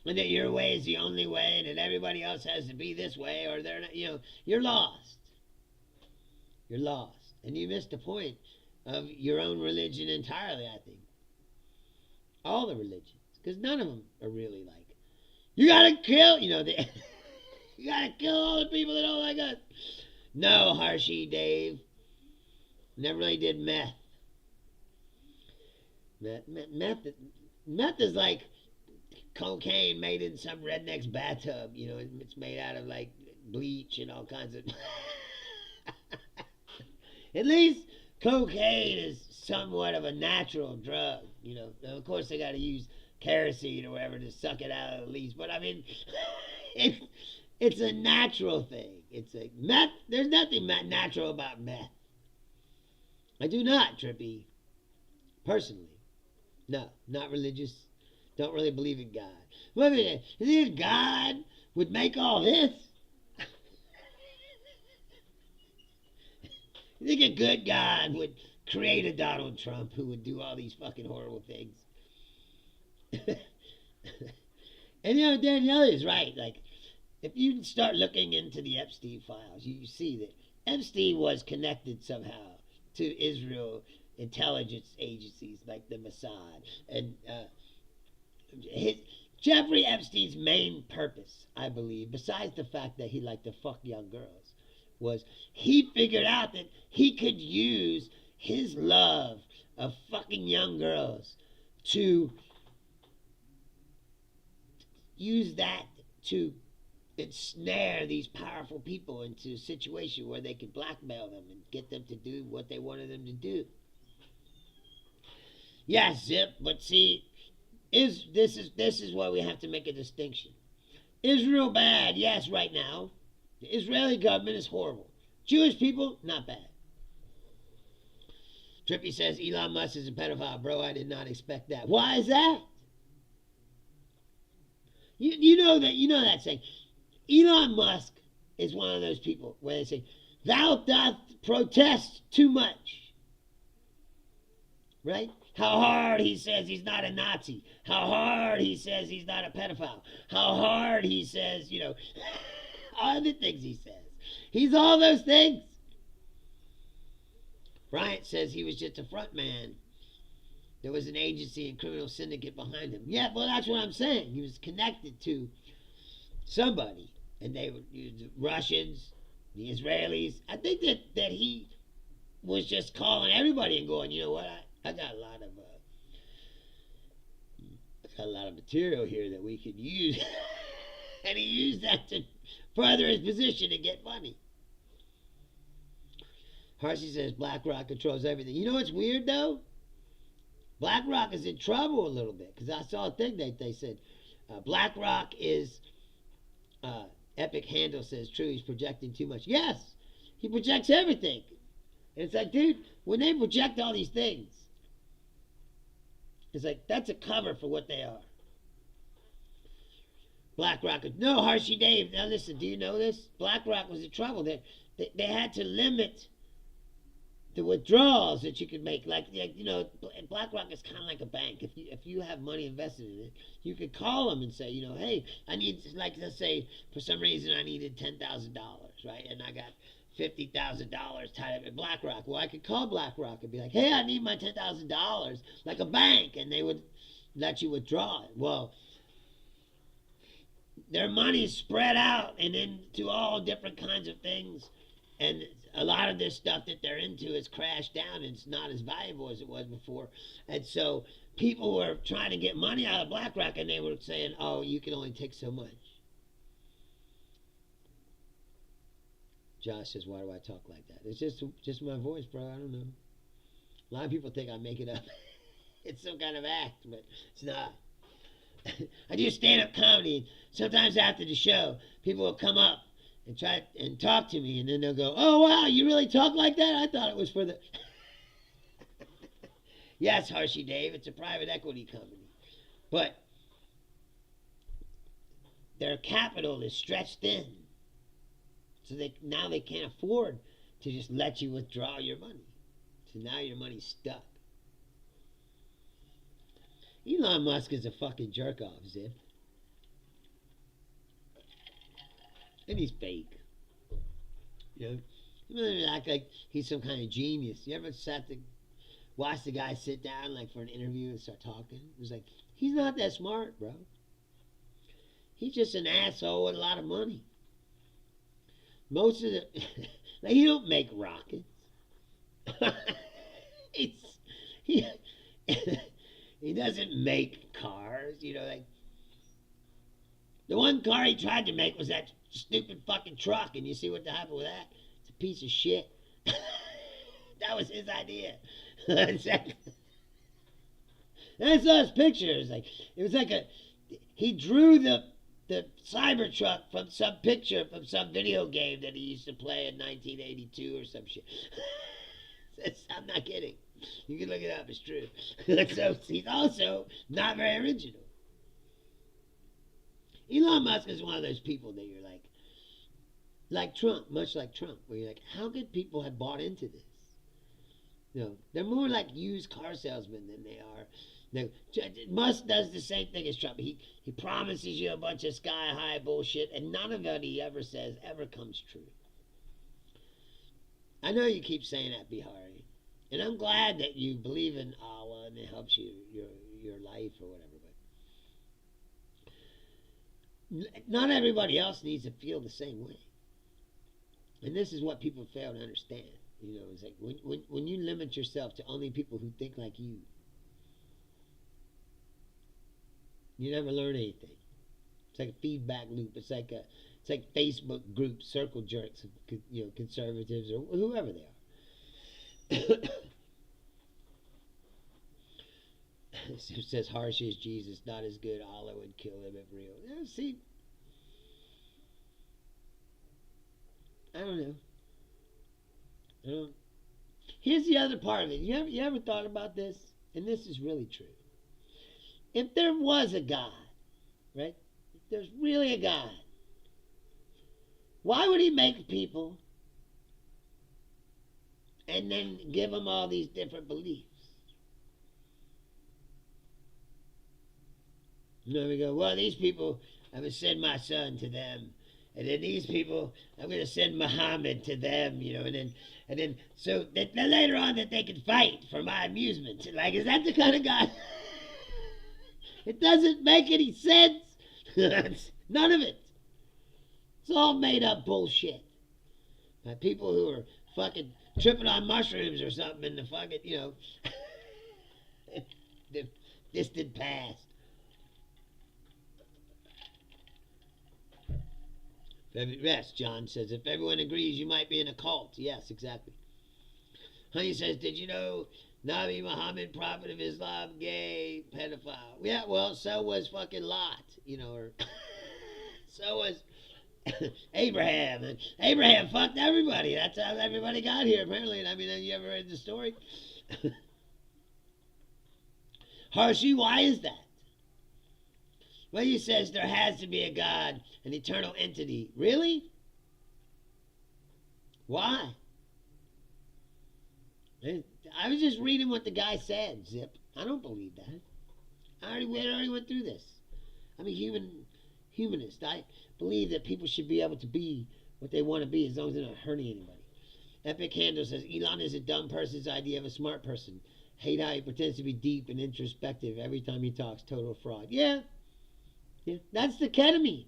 and that your way is the only way, and that everybody else has to be this way, or they're not, you're lost. You're lost. And you missed the point of your own religion entirely, I think. All the religions. Because none of them are really like, you gotta kill, you gotta kill all the people that don't like us. No, Harshy Dave. Never really did meth. Meth is like cocaine made in some redneck's bathtub. It's made out of like bleach and all kinds of... At least cocaine is somewhat of a natural drug. Of course they got to use kerosene or whatever to suck it out of the leaves. But I mean, it's a natural thing. It's a meth. There's nothing natural about meth. I do not, Trippy. Personally. No, not religious. Don't really believe in God. Wait a minute. You think God would make all this? You think a good God would create a Donald Trump who would do all these fucking horrible things? And Daniele is right. Like, if you start looking into the Epstein files, you see that Epstein was connected somehow to Israel intelligence agencies like the Mossad. And Jeffrey Epstein's main purpose, I believe, besides the fact that he liked to fuck young girls, was he figured out that he could use his love of fucking young girls to use that to ensnare these powerful people into a situation where they could blackmail them and get them to do what they wanted them to do. Yes, Zip, but see, this is why we have to make a distinction. Israel bad, yes, right now. The Israeli government is horrible. Jewish people, not bad. Trippy says Elon Musk is a pedophile. Bro, I did not expect that. Why is that? You know that saying. Elon Musk is one of those people where they say, thou doth protest too much. Right? How hard he says he's not a Nazi. How hard he says he's not a pedophile. How hard he says, all the things he says. He's all those things. Bryant says he was just a front man. There was an agency and criminal syndicate behind him. Yeah, well, that's what I'm saying. He was connected to somebody. And they were the Russians, the Israelis. I think that he was just calling everybody and going, you know what, I got a lot of material here that we could use. And he used that to further his position and get money. Harsey says BlackRock controls everything. You know what's weird, though? BlackRock is in trouble a little bit. Because I saw a thing that they said BlackRock is... Epic Handle says, true, he's projecting too much. Yes, he projects everything. And it's like, dude, when they project all these things, it's like, that's a cover for what they are. BlackRock, no, Harshy Dave, now listen, do you know this? BlackRock was in trouble. They had to limit the withdrawals that you could make. Like BlackRock is kind of like a bank. If you have money invested in it, you could call them and say, hey, I need, like, let's say for some reason I needed $10,000, right? And I got $50,000 tied up in BlackRock. Well, I could call BlackRock and be like, hey, I need my $10,000, like a bank, and they would let you withdraw it. Well, their money's spread out and into all different kinds of things. And a lot of this stuff that they're into has crashed down and it's not as valuable as it was before. And so people were trying to get money out of BlackRock and they were saying, oh, you can only take so much. Josh says, why do I talk like that? It's just my voice, bro. I don't know. A lot of people think I make it up. It's some kind of act, but it's not. I do stand-up comedy. Sometimes after the show, people will come up and try and talk to me, and then they'll go, oh, wow, you really talk like that? I thought it was for the... Yes, Harshy Dave, it's a private equity company. But their capital is stretched thin. So now they can't afford to just let you withdraw your money. So now your money's stuck. Elon Musk is a fucking jerk-off, Zip. And he's fake. You know? He doesn't act like he's some kind of genius. You ever sat to watch the guy sit down like for an interview and start talking? It was like, he's not that smart, bro. He's just an asshole with a lot of money. Most of the... like, he don't make rockets. He doesn't make cars, like... The one car he tried to make was that stupid fucking truck, and you see what happened with that? It's a piece of shit. That was his idea. I saw his picture. It was like he drew the Cybertruck from some picture from some video game that he used to play in 1982 or some shit. I'm not kidding. You can look it up. It's true. So he's also not very original. Elon Musk is one of those people that you're like, Like Trump, much like Trump, where you're like, how could people have bought into this? They're more like used car salesmen than they are. Musk does the same thing as Trump. He promises you a bunch of sky high bullshit, and none of what he ever says ever comes true. I know you keep saying that, Bihari, and I'm glad that you believe in Allah and it helps you your life or whatever. But not everybody else needs to feel the same way, and this is what people fail to understand. It's like when you limit yourself to only people who think like you never learn anything. It's like a feedback loop. It's like Facebook group circle jerks, conservatives or whoever they are. It says harsh as Jesus, not as good. Allah would kill him if real. Yeah, see, I don't know. Here's the other part of it. You ever thought about this? And this is really true. If there was a God, right? If there's really a God, why would he make people and then give them all these different beliefs? We go, well, these people, I'm going to send my son to them. And then these people, I'm going to send Muhammad to them, and then so that later on that they can fight for my amusement. Like, is that the kind of God? It doesn't make any sense. None of it. It's all made up bullshit. People who are fucking tripping on mushrooms or something in the fucking, the distant past. Yes, John says, if everyone agrees, you might be in a cult. Yes, exactly. Honey says, did you know Nabi Muhammad, prophet of Islam, gay, pedophile? Yeah, well, so was fucking Lot, or so was Abraham. And Abraham fucked everybody. That's how everybody got here, apparently. I mean, have you ever read the story? Harshi, why is that? Well, he says there has to be a God, an eternal entity. Really? Why? I was just reading what the guy said, Zip. I don't believe that. I already went through this. I'm a humanist. I believe that people should be able to be what they want to be as long as they're not hurting anybody. Epic Handle says, Elon is a dumb person's idea of a smart person. Hate how he pretends to be deep and introspective every time he talks. Total fraud. Yeah. That's the ketamine.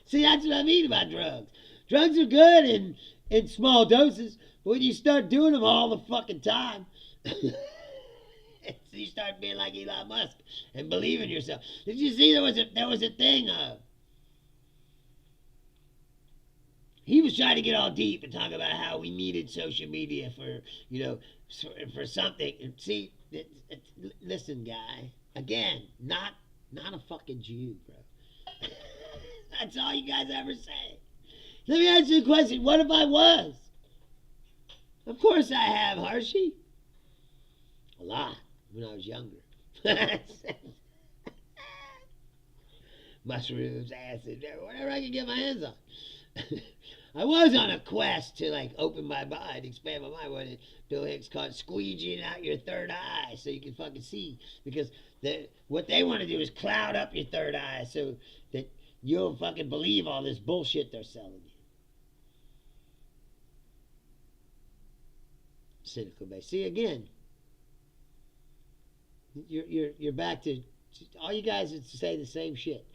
See, that's what I mean about drugs. Drugs are good in small doses, but when you start doing them all the fucking time, you start being like Elon Musk and believe in yourself. Did you see there was a thing? He was trying to get all deep and talk about how we needed social media for something. And see, listen, guy. Again, not a fucking Jew, bro. That's all you guys ever say. Let me ask you a question. What if I was? Of course I have, Harshi. A lot, when I was younger. Mushrooms, acid, whatever I could get my hands on. I was on a quest to open my mind, expand my mind. What Bill Hicks called squeegeeing out your third eye so you can fucking see. Because what they want to do is cloud up your third eye so that you'll fucking believe all this bullshit they're selling you. Cynical base. See, again, you're back to all you guys say the same shit.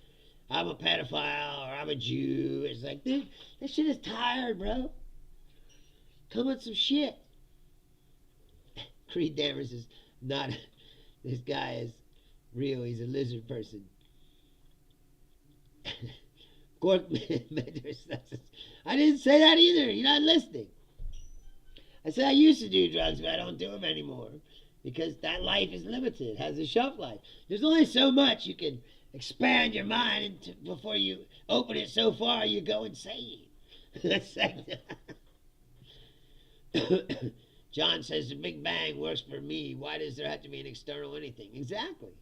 I'm a pedophile or I'm a Jew. It's like, dude, that shit is tired, bro. Come with some shit. Creed Dammers is not. This guy is real. He's a lizard person. Gork Mentor says, I didn't say that either. You're not listening. I said I used to do drugs, but I don't do them anymore because that life is limited. It has a shelf life. There's only so much you can expand your mind before you open it so far you go insane. John says the Big Bang works for me. Why does there have to be an external anything? Exactly.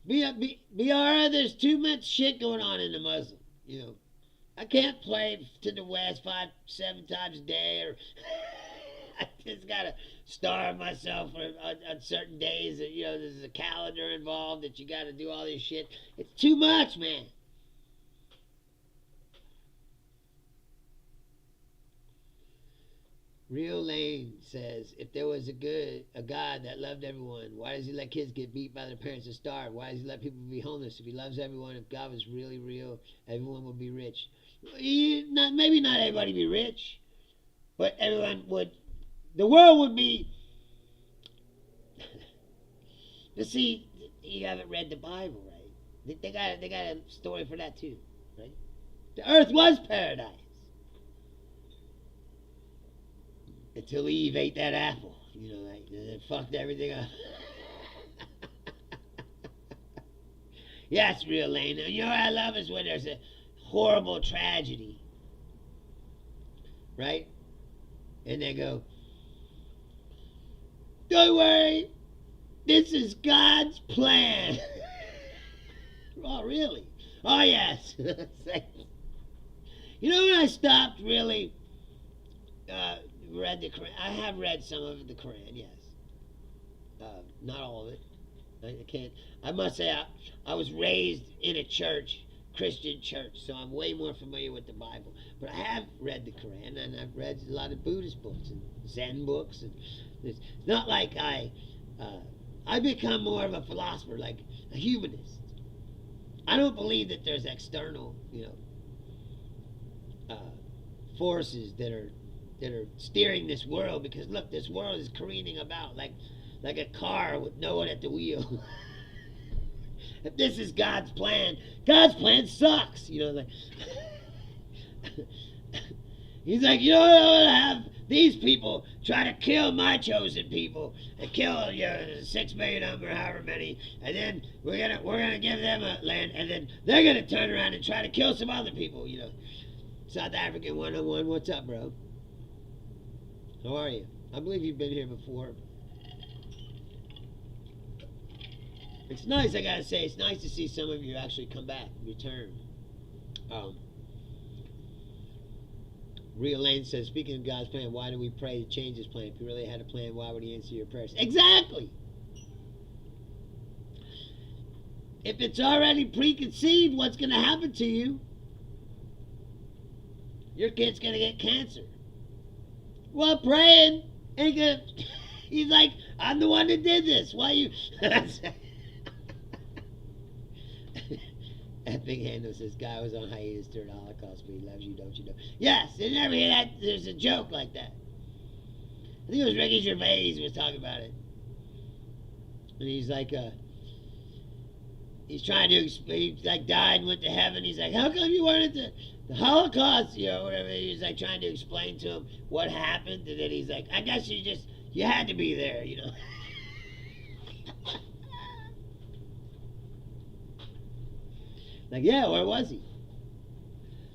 BR, there's too much shit going on in the Muslim. You know, I can't play to the West 5-7 times a day, or I just gotta starve myself on certain days. That, you know, there's a calendar involved that you gotta do all this shit. It's too much, man. Real Lane says, if there was a God that loved everyone, why does he let kids get beat by their parents and starve? Why does he let people be homeless? If he loves everyone, if God was really real, everyone would be rich. Maybe not everybody be rich, but everyone would. The world would be. But see, you haven't read the Bible, right? They got a story for that too, right? The earth was paradise. Until Eve ate that apple, you know, like, and it fucked everything up. Yes, Real Lane. You know what I love is when there's a horrible tragedy, right? And they go, don't worry, this is God's plan. Oh, really? Oh, yes. You know when I stopped really read the Quran? I have read some of the Quran, yes. Not all of it. I can't. I must say, I was raised in a church, Christian church, so I'm way more familiar with the Bible. But I have read the Quran, and I've read a lot of Buddhist books and Zen books, and it's not like I become more of a philosopher, like a humanist. I don't believe that there's external, forces that are steering this world, because look, this world is careening about like a car with no one at the wheel. If this is God's plan sucks. Like he's like, I want to have these people try to kill my chosen people and kill 6 million of them or however many, and then we're gonna give them a land, and then they're gonna turn around and try to kill some other people. South African 101, what's up, bro? How are you? I believe you've been here before. It's nice, I gotta say, it's nice to see some of you actually come back, return. Real Lane says, speaking of God's plan, why do we pray to change his plan? If he really had a plan, why would he answer your prayers? Exactly! If it's already preconceived what's gonna happen to you, your kid's gonna get cancer. Well, praying ain't gonna. He's like, I'm the one that did this. Why you? Epic Handle says, guy was on hiatus during the Holocaust, but he loves you, don't you know? Yes, did you ever hear that? There's a joke like that. I think it was Ricky Gervais was talking about it. And he's like, he's trying to, he like died and went to heaven. He's like, how come you weren't at the Holocaust, whatever. He's like trying to explain to him what happened, and then he's like, I guess you had to be there, Like, yeah, where was he?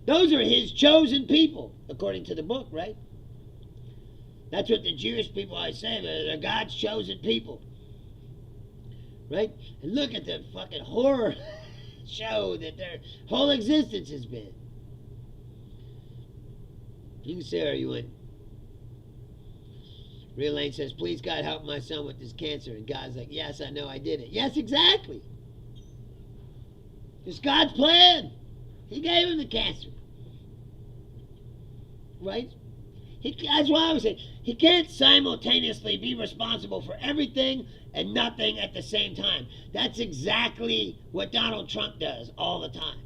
Those are his chosen people, according to the book, right? That's what the Jewish people always say, they're God's chosen people. Right? And look at the fucking horror show that their whole existence has been. You can say where you went. Real Lane says, please God help my son with this cancer. And God's like, yes, I know I did it. Yes, exactly. It's God's plan. He gave him the cancer. Right? That's why I was saying, he can't simultaneously be responsible for everything and nothing at the same time. That's exactly what Donald Trump does all the time.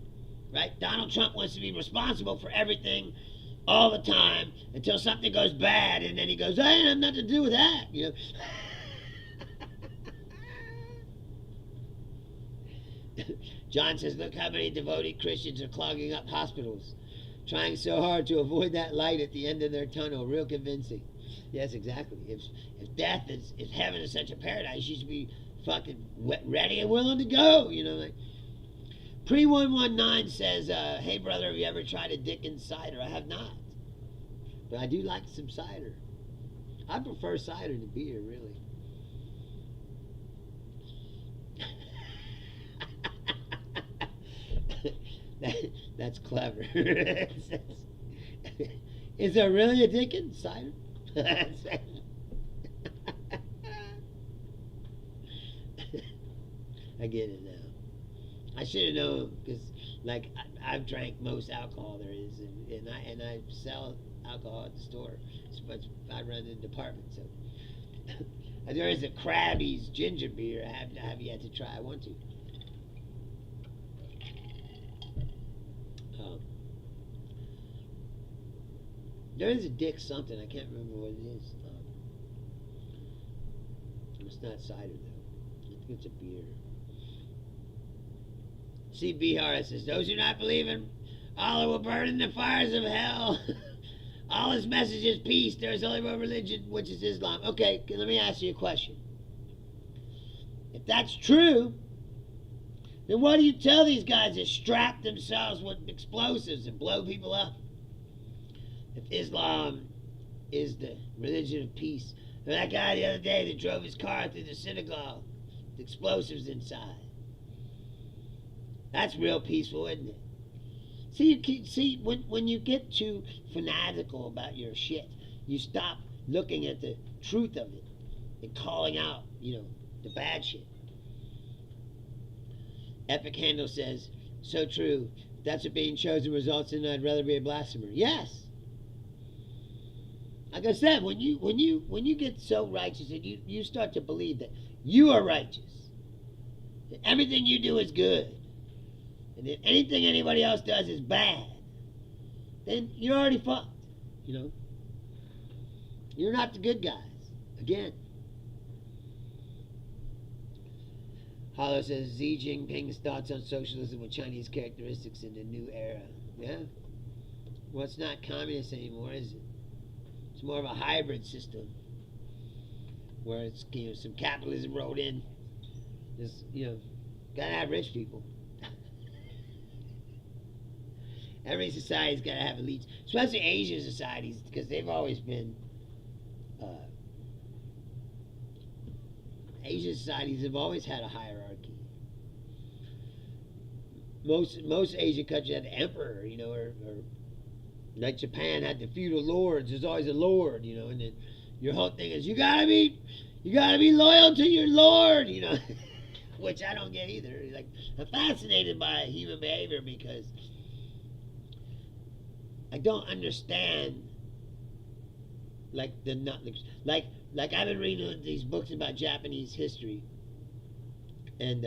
Right? Donald Trump wants to be responsible for everything all the time until something goes bad, and then he goes, I ain't have nothing to do with that, John says, look how many devoted Christians are clogging up hospitals, trying so hard to avoid that light at the end of their tunnel. Real convincing. Yes, exactly. If death if heaven is such a paradise, you should be fucking ready and willing to go, like. Pre-119 says, hey brother, have you ever tried a Dickens cider? I have not. But I do like some cider. I prefer cider to beer, really. That's clever. Is there really a dick inside? I get it now. I should have known because, like, I've drank most alcohol there is, and I sell alcohol at the store. But I run the department, so there is a Krabby's ginger beer. I have yet to try. I want to. There is a dick something. I can't remember what it is. It's not cider though. I think it's a beer. See, Bihar says, those who not believe in Allah will burn in the fires of hell. Allah's message is peace. There's only one religion, which is Islam. Okay, let me ask you a question. If that's true, then why do you tell these guys to strap themselves with explosives and blow people up? If Islam is the religion of peace. And that guy the other day that drove his car through the synagogue with explosives inside. That's real peaceful, isn't it? See, when you get too fanatical about your shit, you stop looking at the truth of it and calling out, the bad shit. Epic Handle says, so true. That's what being chosen results in. I'd rather be a blasphemer. Yes. Like I said, when you get so righteous and you start to believe that you are righteous, that everything you do is good, and that anything anybody else does is bad, then you're already fucked. You're not the good guys. Again. Hollow says Xi Jinping's thoughts on socialism with Chinese characteristics in the new era. Yeah. Well, it's not communist anymore, is it? It's more of a hybrid system where it's some capitalism rolled in. Just gotta have rich people. Every society's gotta have elites, especially Asian societies, because they've always been. Asian societies have always had a hierarchy. Most Asian countries had an emperor, or like Japan had the feudal lords. There's always a lord, and then your whole thing is you gotta be loyal to your lord, which I don't get either. Like, I'm fascinated by human behavior because I don't understand like I've been reading these books about Japanese history, and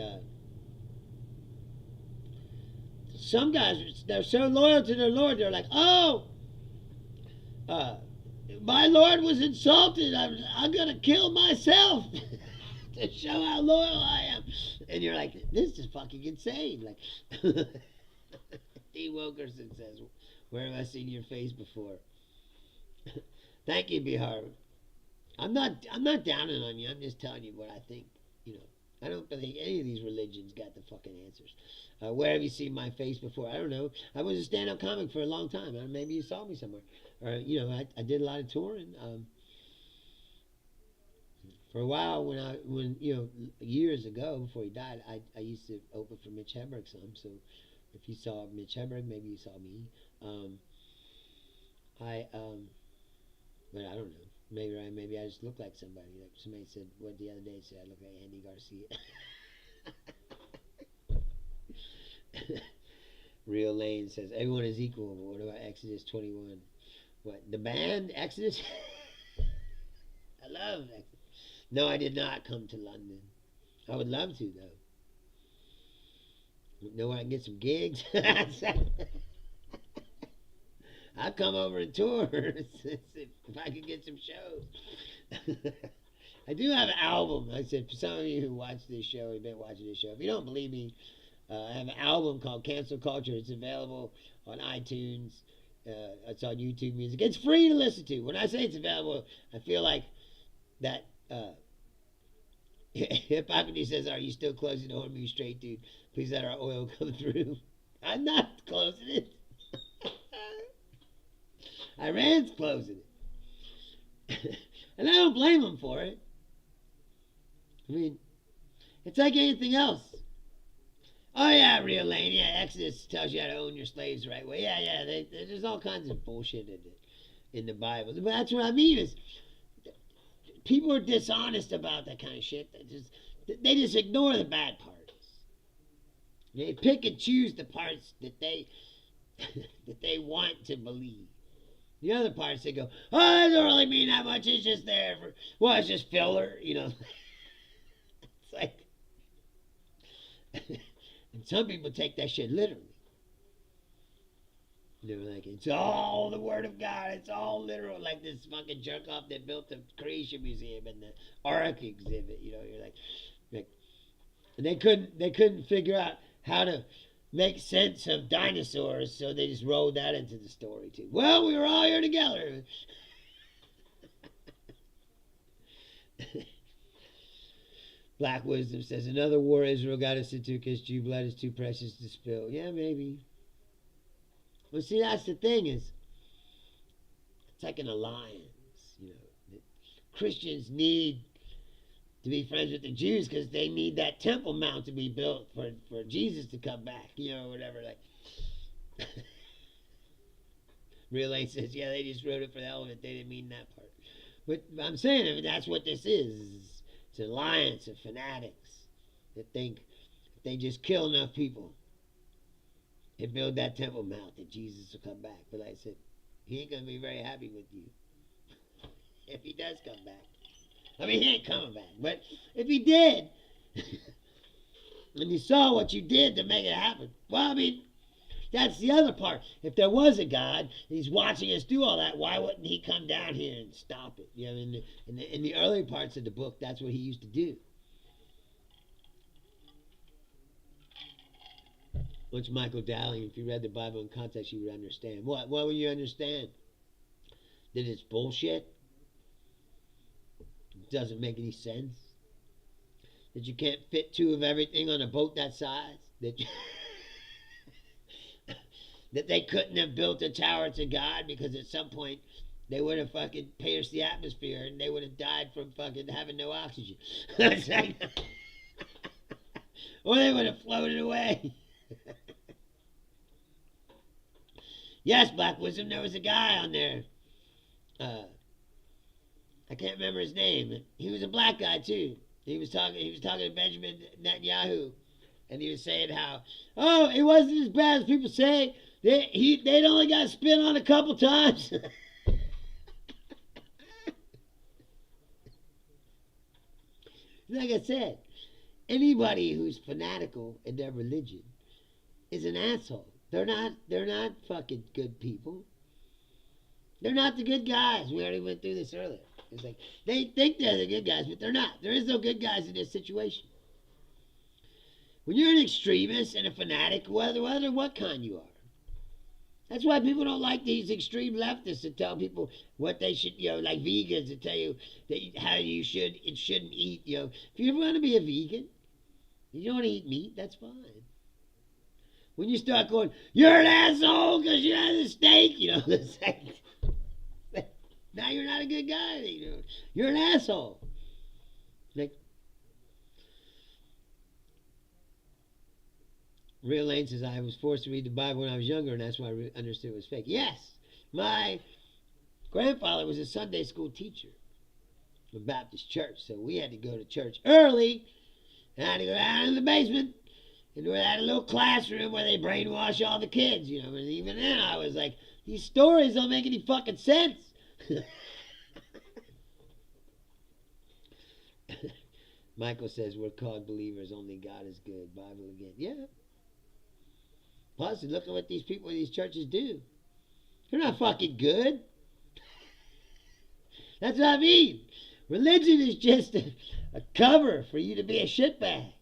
some guys, they're so loyal to their lord, they're like, my lord was insulted, I'm gonna kill myself to show how loyal I am. And you're like, this is fucking insane. Like, D. Wilkerson says, where have I seen your face before? Thank you, Bihar. I'm not downing on you. I'm just telling you what I think. I don't think any of these religions got the fucking answers. Where have you seen my face before? I don't know. I was a stand-up comic for a long time. Maybe you saw me somewhere. Or I did a lot of touring. For a while, when years ago before he died, I used to open for Mitch Hedberg some. So if you saw Mitch Hedberg, maybe you saw me. But I don't know. Maybe I just look like somebody. Like somebody said, what the other day said I look like Andy Garcia. Real Lane says everyone is equal. But what about Exodus 21? What, the band Exodus? I love Exodus. No, I did not come to London. I would love to though. Know where I can get some gigs? I'll come over and tour if I can get some shows. I do have an album. Like I said, for some of you who watch this show, who've been watching this show, if you don't believe me, I have an album called Cancel Culture. It's available on iTunes. It's on YouTube Music. It's free to listen to. When I say it's available, I feel like that. Hippocrates says, are you still closing the Hormuz Strait, dude? Please let our oil come through. I'm not closing it. Iran's closing it. And I don't blame them for it. I mean, it's like anything else. Oh yeah, real lane. Yeah, Exodus tells you how to own your slaves the right way. Yeah. There's all kinds of bullshit in the Bible. But that's what I mean is people are dishonest about that kind of shit. They just ignore the bad parts. They pick and choose the parts that they that they want to believe. The other parts they go, oh, it doesn't really mean that much. It's just there for it's just filler, It's like, and some people take that shit literally. They're like, it's all the word of God. It's all literal. Like this fucking jerk off that built the Creation Museum and the Ark exhibit. You're like, and they couldn't figure out how to make sense of dinosaurs, so they just rolled that into the story too. Well, we were all here together. Black Wisdom says another war Israel got us into because Jew blood is too precious to spill. Yeah, maybe. Well, see, that's the thing is, it's like an alliance. Christians need to be friends with the Jews because they need that Temple Mount to be built for Jesus to come back, whatever. Like, Relay says, yeah, they just wrote it for the hell of it. They didn't mean that part. But I'm saying, that's what this is. It's an alliance of fanatics that think if they just kill enough people and build that Temple Mount, that Jesus will come back. But like I said, he ain't going to be very happy with you if he does come back. I mean, he ain't coming back. But if he did, and you saw what you did to make it happen, well, I mean, that's the other part. If there was a God, he's watching us do all that, why wouldn't he come down here and stop it? In the early parts of the book, that's what he used to do. Which Michael Dowling, if you read the Bible in context, you would understand. What will you understand? That it's bullshit? It doesn't make any sense? That you can't fit two of everything on a boat that size? That they couldn't have built a tower to God because at some point they would have fucking pierced the atmosphere and they would have died from fucking having no oxygen. Or they would have floated away. Yes, Black Wisdom, there was a guy on there. I can't remember his name. He was a black guy too. He was talking to Benjamin Netanyahu, and he was saying how, it wasn't as bad as people say. They'd only got spit on a couple times. Like I said, anybody who's fanatical in their religion is an asshole. They're not fucking good people. They're not the good guys. We already went through this earlier. It's like they think they're the good guys, but they're not. There is no good guys in this situation. When you're an extremist and a fanatic, whether what kind you are. That's why people don't like these extreme leftists that tell people what they should, like vegans that tell you how you shouldn't eat, If you want to be a vegan, you don't want to eat meat, that's fine. When you start going, you're an asshole because you had a steak, it's like, now you're not a good guy, You're an asshole. Like, Real Lane says, I was forced to read the Bible when I was younger, and that's why I understood it was fake. Yes, my grandfather was a Sunday school teacher in a Baptist church, so we had to go to church early, and I had to go down in the basement, and we had a little classroom where they brainwash all the kids, and even then I was like, these stories don't make any fucking sense. Michael says, we're called believers, only God is good. Bible again. Yeah. Plus, look at what these people in these churches do. They're not fucking good. That's what I mean. Religion is just a cover for you to be a shitbag.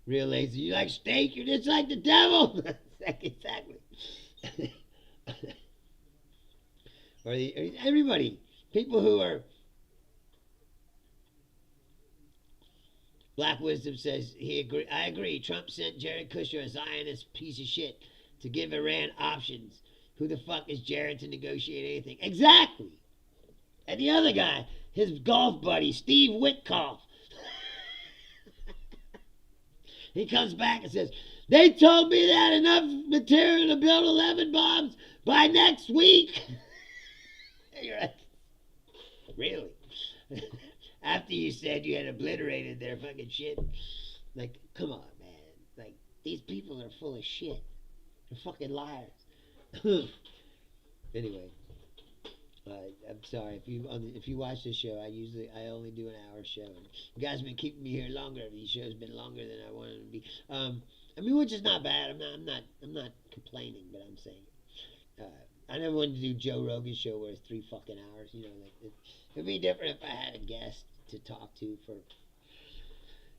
Real lazy. You like steak? You're just like the devil. Exactly. Or everybody. People who are... Black Wisdom says, I agree. Trump sent Jared Kushner, a Zionist piece of shit, to give Iran options. Who the fuck is Jared to negotiate anything? Exactly. And the other guy, his golf buddy, Steve Witkoff. He comes back and says, they told me they had enough material to build 11 bombs by next week. You're like, really? After you said you had obliterated their fucking shit. Like, come on, man. Like, these people are full of shit. They're fucking liars. Anyway, I'm sorry if you watch this show. I only do an hour show. And you guys have been keeping me here longer. These shows been longer than I wanted them to be. I mean, which is not bad. I'm not complaining, but I'm saying I never wanted to do Joe Rogan's show where it's 3 fucking hours. You know, like it'd be different if I had a guest to talk to for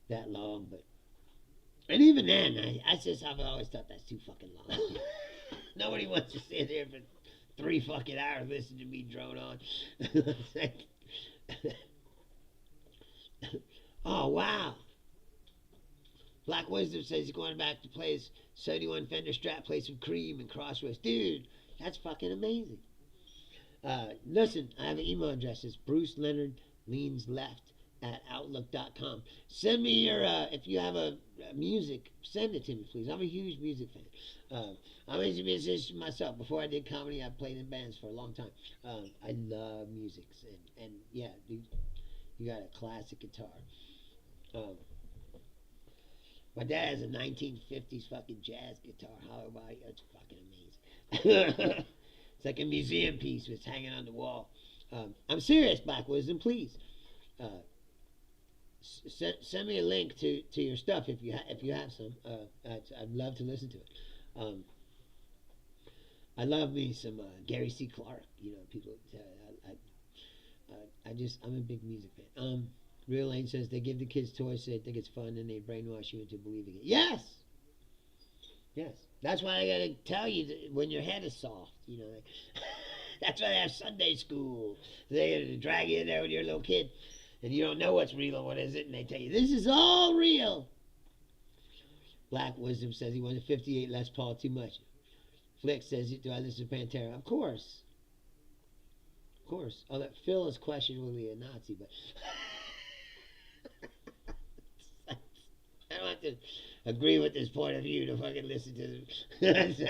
that long. But and even then, I've always thought that's too fucking long. Nobody wants to sit there for 3 fucking hours listening to me drone on. Oh, wow. Black Wisdom says he's going back to play his 71 Fender Strat, play some Cream and Crossroads. Dude, that's fucking amazing. Listen, I have an email address. It's Bruce Leonard Leans Left at outlook.com. Send me your, if you have a music, send it to me, please. I'm a huge music fan. I'm a musician myself. Before I did comedy, I played in bands for a long time. I love music. And yeah, you got a classic guitar. My dad has a 1950s fucking jazz guitar. How about it? It's fucking amazing. It's like a museum piece. It's hanging on the wall. I'm serious, Black Wisdom, please. Send me a link to your stuff if you have some. I'd love to listen to it. I love me some Gary C. Clark. You know, people. I'm a big music fan. Real Lane says they give the kids toys so they think it's fun and they brainwash you into believing it. Yes. That's why I gotta tell you that when your head is soft, you know. That's why they have Sunday school. They gotta drag you in there with your little kid. And you don't know what's real and what isn't, and they tell you, this is all real. Black Wisdom says he wants a 58 Les Paul too much. Flick says, do I listen to Pantera? Of course. Although Phil is questionably a Nazi, but I don't have to agree with this point of view to fucking listen to them.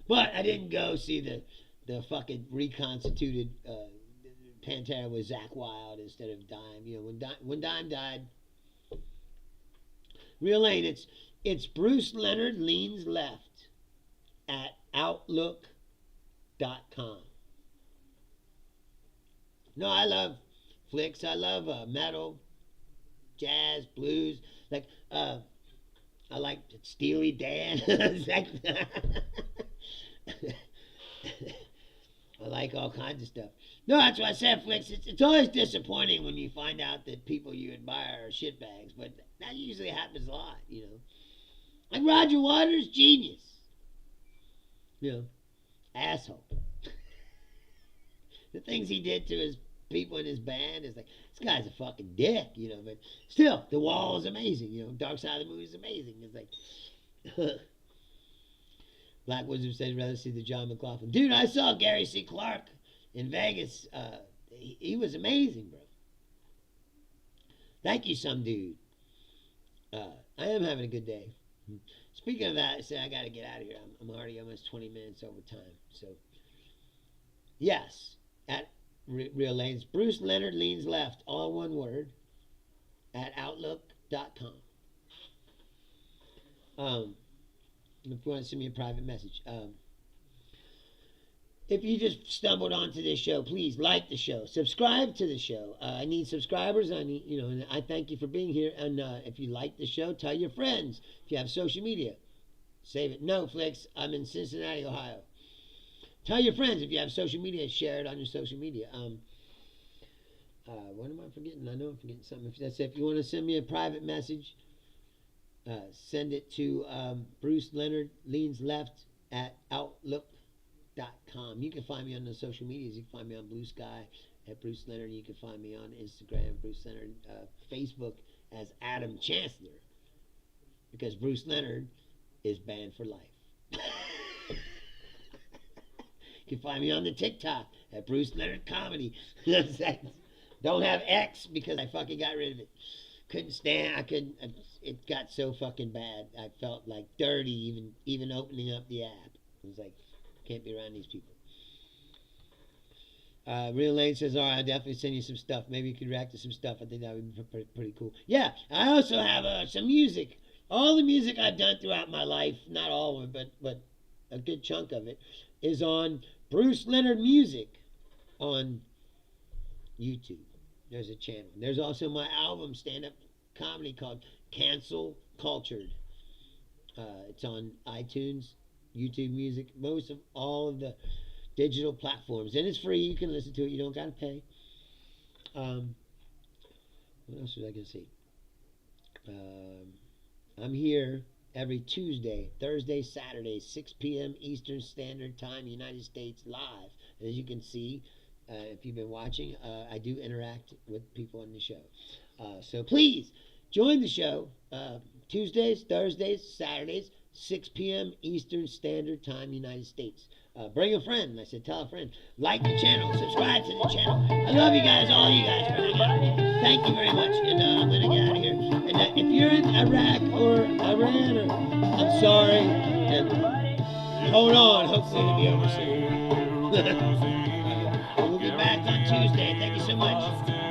But I didn't go see the fucking reconstituted Pantera with Zakk Wylde instead of Dime. You know, when Dime died. Real Lane, it's Bruce Leonard Leans Left at outlook.com. No, I love flicks. I love metal, jazz, blues. Like I like Steely Dan. I like all kinds of stuff. No, that's what I said, Flicks. It's always disappointing when you find out that people you admire are shitbags, but that usually happens a lot, you know. Like Roger Waters, genius. You know, asshole. The things he did to his people in his band is like, this guy's a fucking dick, you know, but still, The Wall is amazing, you know. Dark Side of the Moon is amazing. It's like... Black Wisdom said rather see the John McLaughlin. Dude, I saw Gary C. Clark in Vegas. He was amazing, bro. Thank you, some dude. I am having a good day. Speaking of that, I said I got to get out of here. I'm already almost 20 minutes over time. So, yes, at Real Lanes, Bruce Leonard Leans Left, all one word, at outlook.com. If you want to send me a private message. If you just stumbled onto this show, please like the show. Subscribe to the show. I need subscribers. And I thank you for being here. And if you like the show, tell your friends. If you have social media, save it. No, Flicks, I'm in Cincinnati, Ohio. Tell your friends if you have social media. Share it on your social media. What am I forgetting? I know I'm forgetting something. If you want to send me a private message, send it to Bruce Leonard Leans Left at outlook.com. You can find me on the social medias. You can find me on Blue Sky at Bruce Leonard. You can find me on Instagram, Bruce Leonard, Facebook as Adam Chancellor, because Bruce Leonard is banned for life. You can find me on the TikTok at Bruce Leonard Comedy. Don't have X because I fucking got rid of it. Couldn't stand. It got so fucking bad. I felt like dirty even opening up the app. It was like, can't be around these people. Real Lane says, all right, I'll definitely send you some stuff. Maybe you could react to some stuff. I think that would be pretty cool. Yeah, I also have some music. All the music I've done throughout my life, not all of it, but a good chunk of it, is on Bruce Leonard Music on YouTube. There's a channel. There's also my album, stand-up comedy called Cancel Cultured. It's on iTunes, YouTube Music, most of all of the digital platforms, and it's free. You can listen to it. You don't gotta pay. What else was I gonna say? I'm here every Tuesday, Thursday, Saturday, 6 p.m. Eastern Standard Time, United States, live. As you can see, if you've been watching, I do interact with people on the show. So please join the show Tuesdays, Thursdays, Saturdays, 6 p.m. Eastern Standard Time, United States. Bring a friend. I said, tell a friend. Like the channel. Subscribe to the channel. I love you guys, all you guys, for hanging out with me. Thank you very much. And I'm going to get out of here. And if you're in Iraq or Iran, I'm sorry. And hold on. Hopefully it'll be over soon. We'll be back on Tuesday. Thank you so much.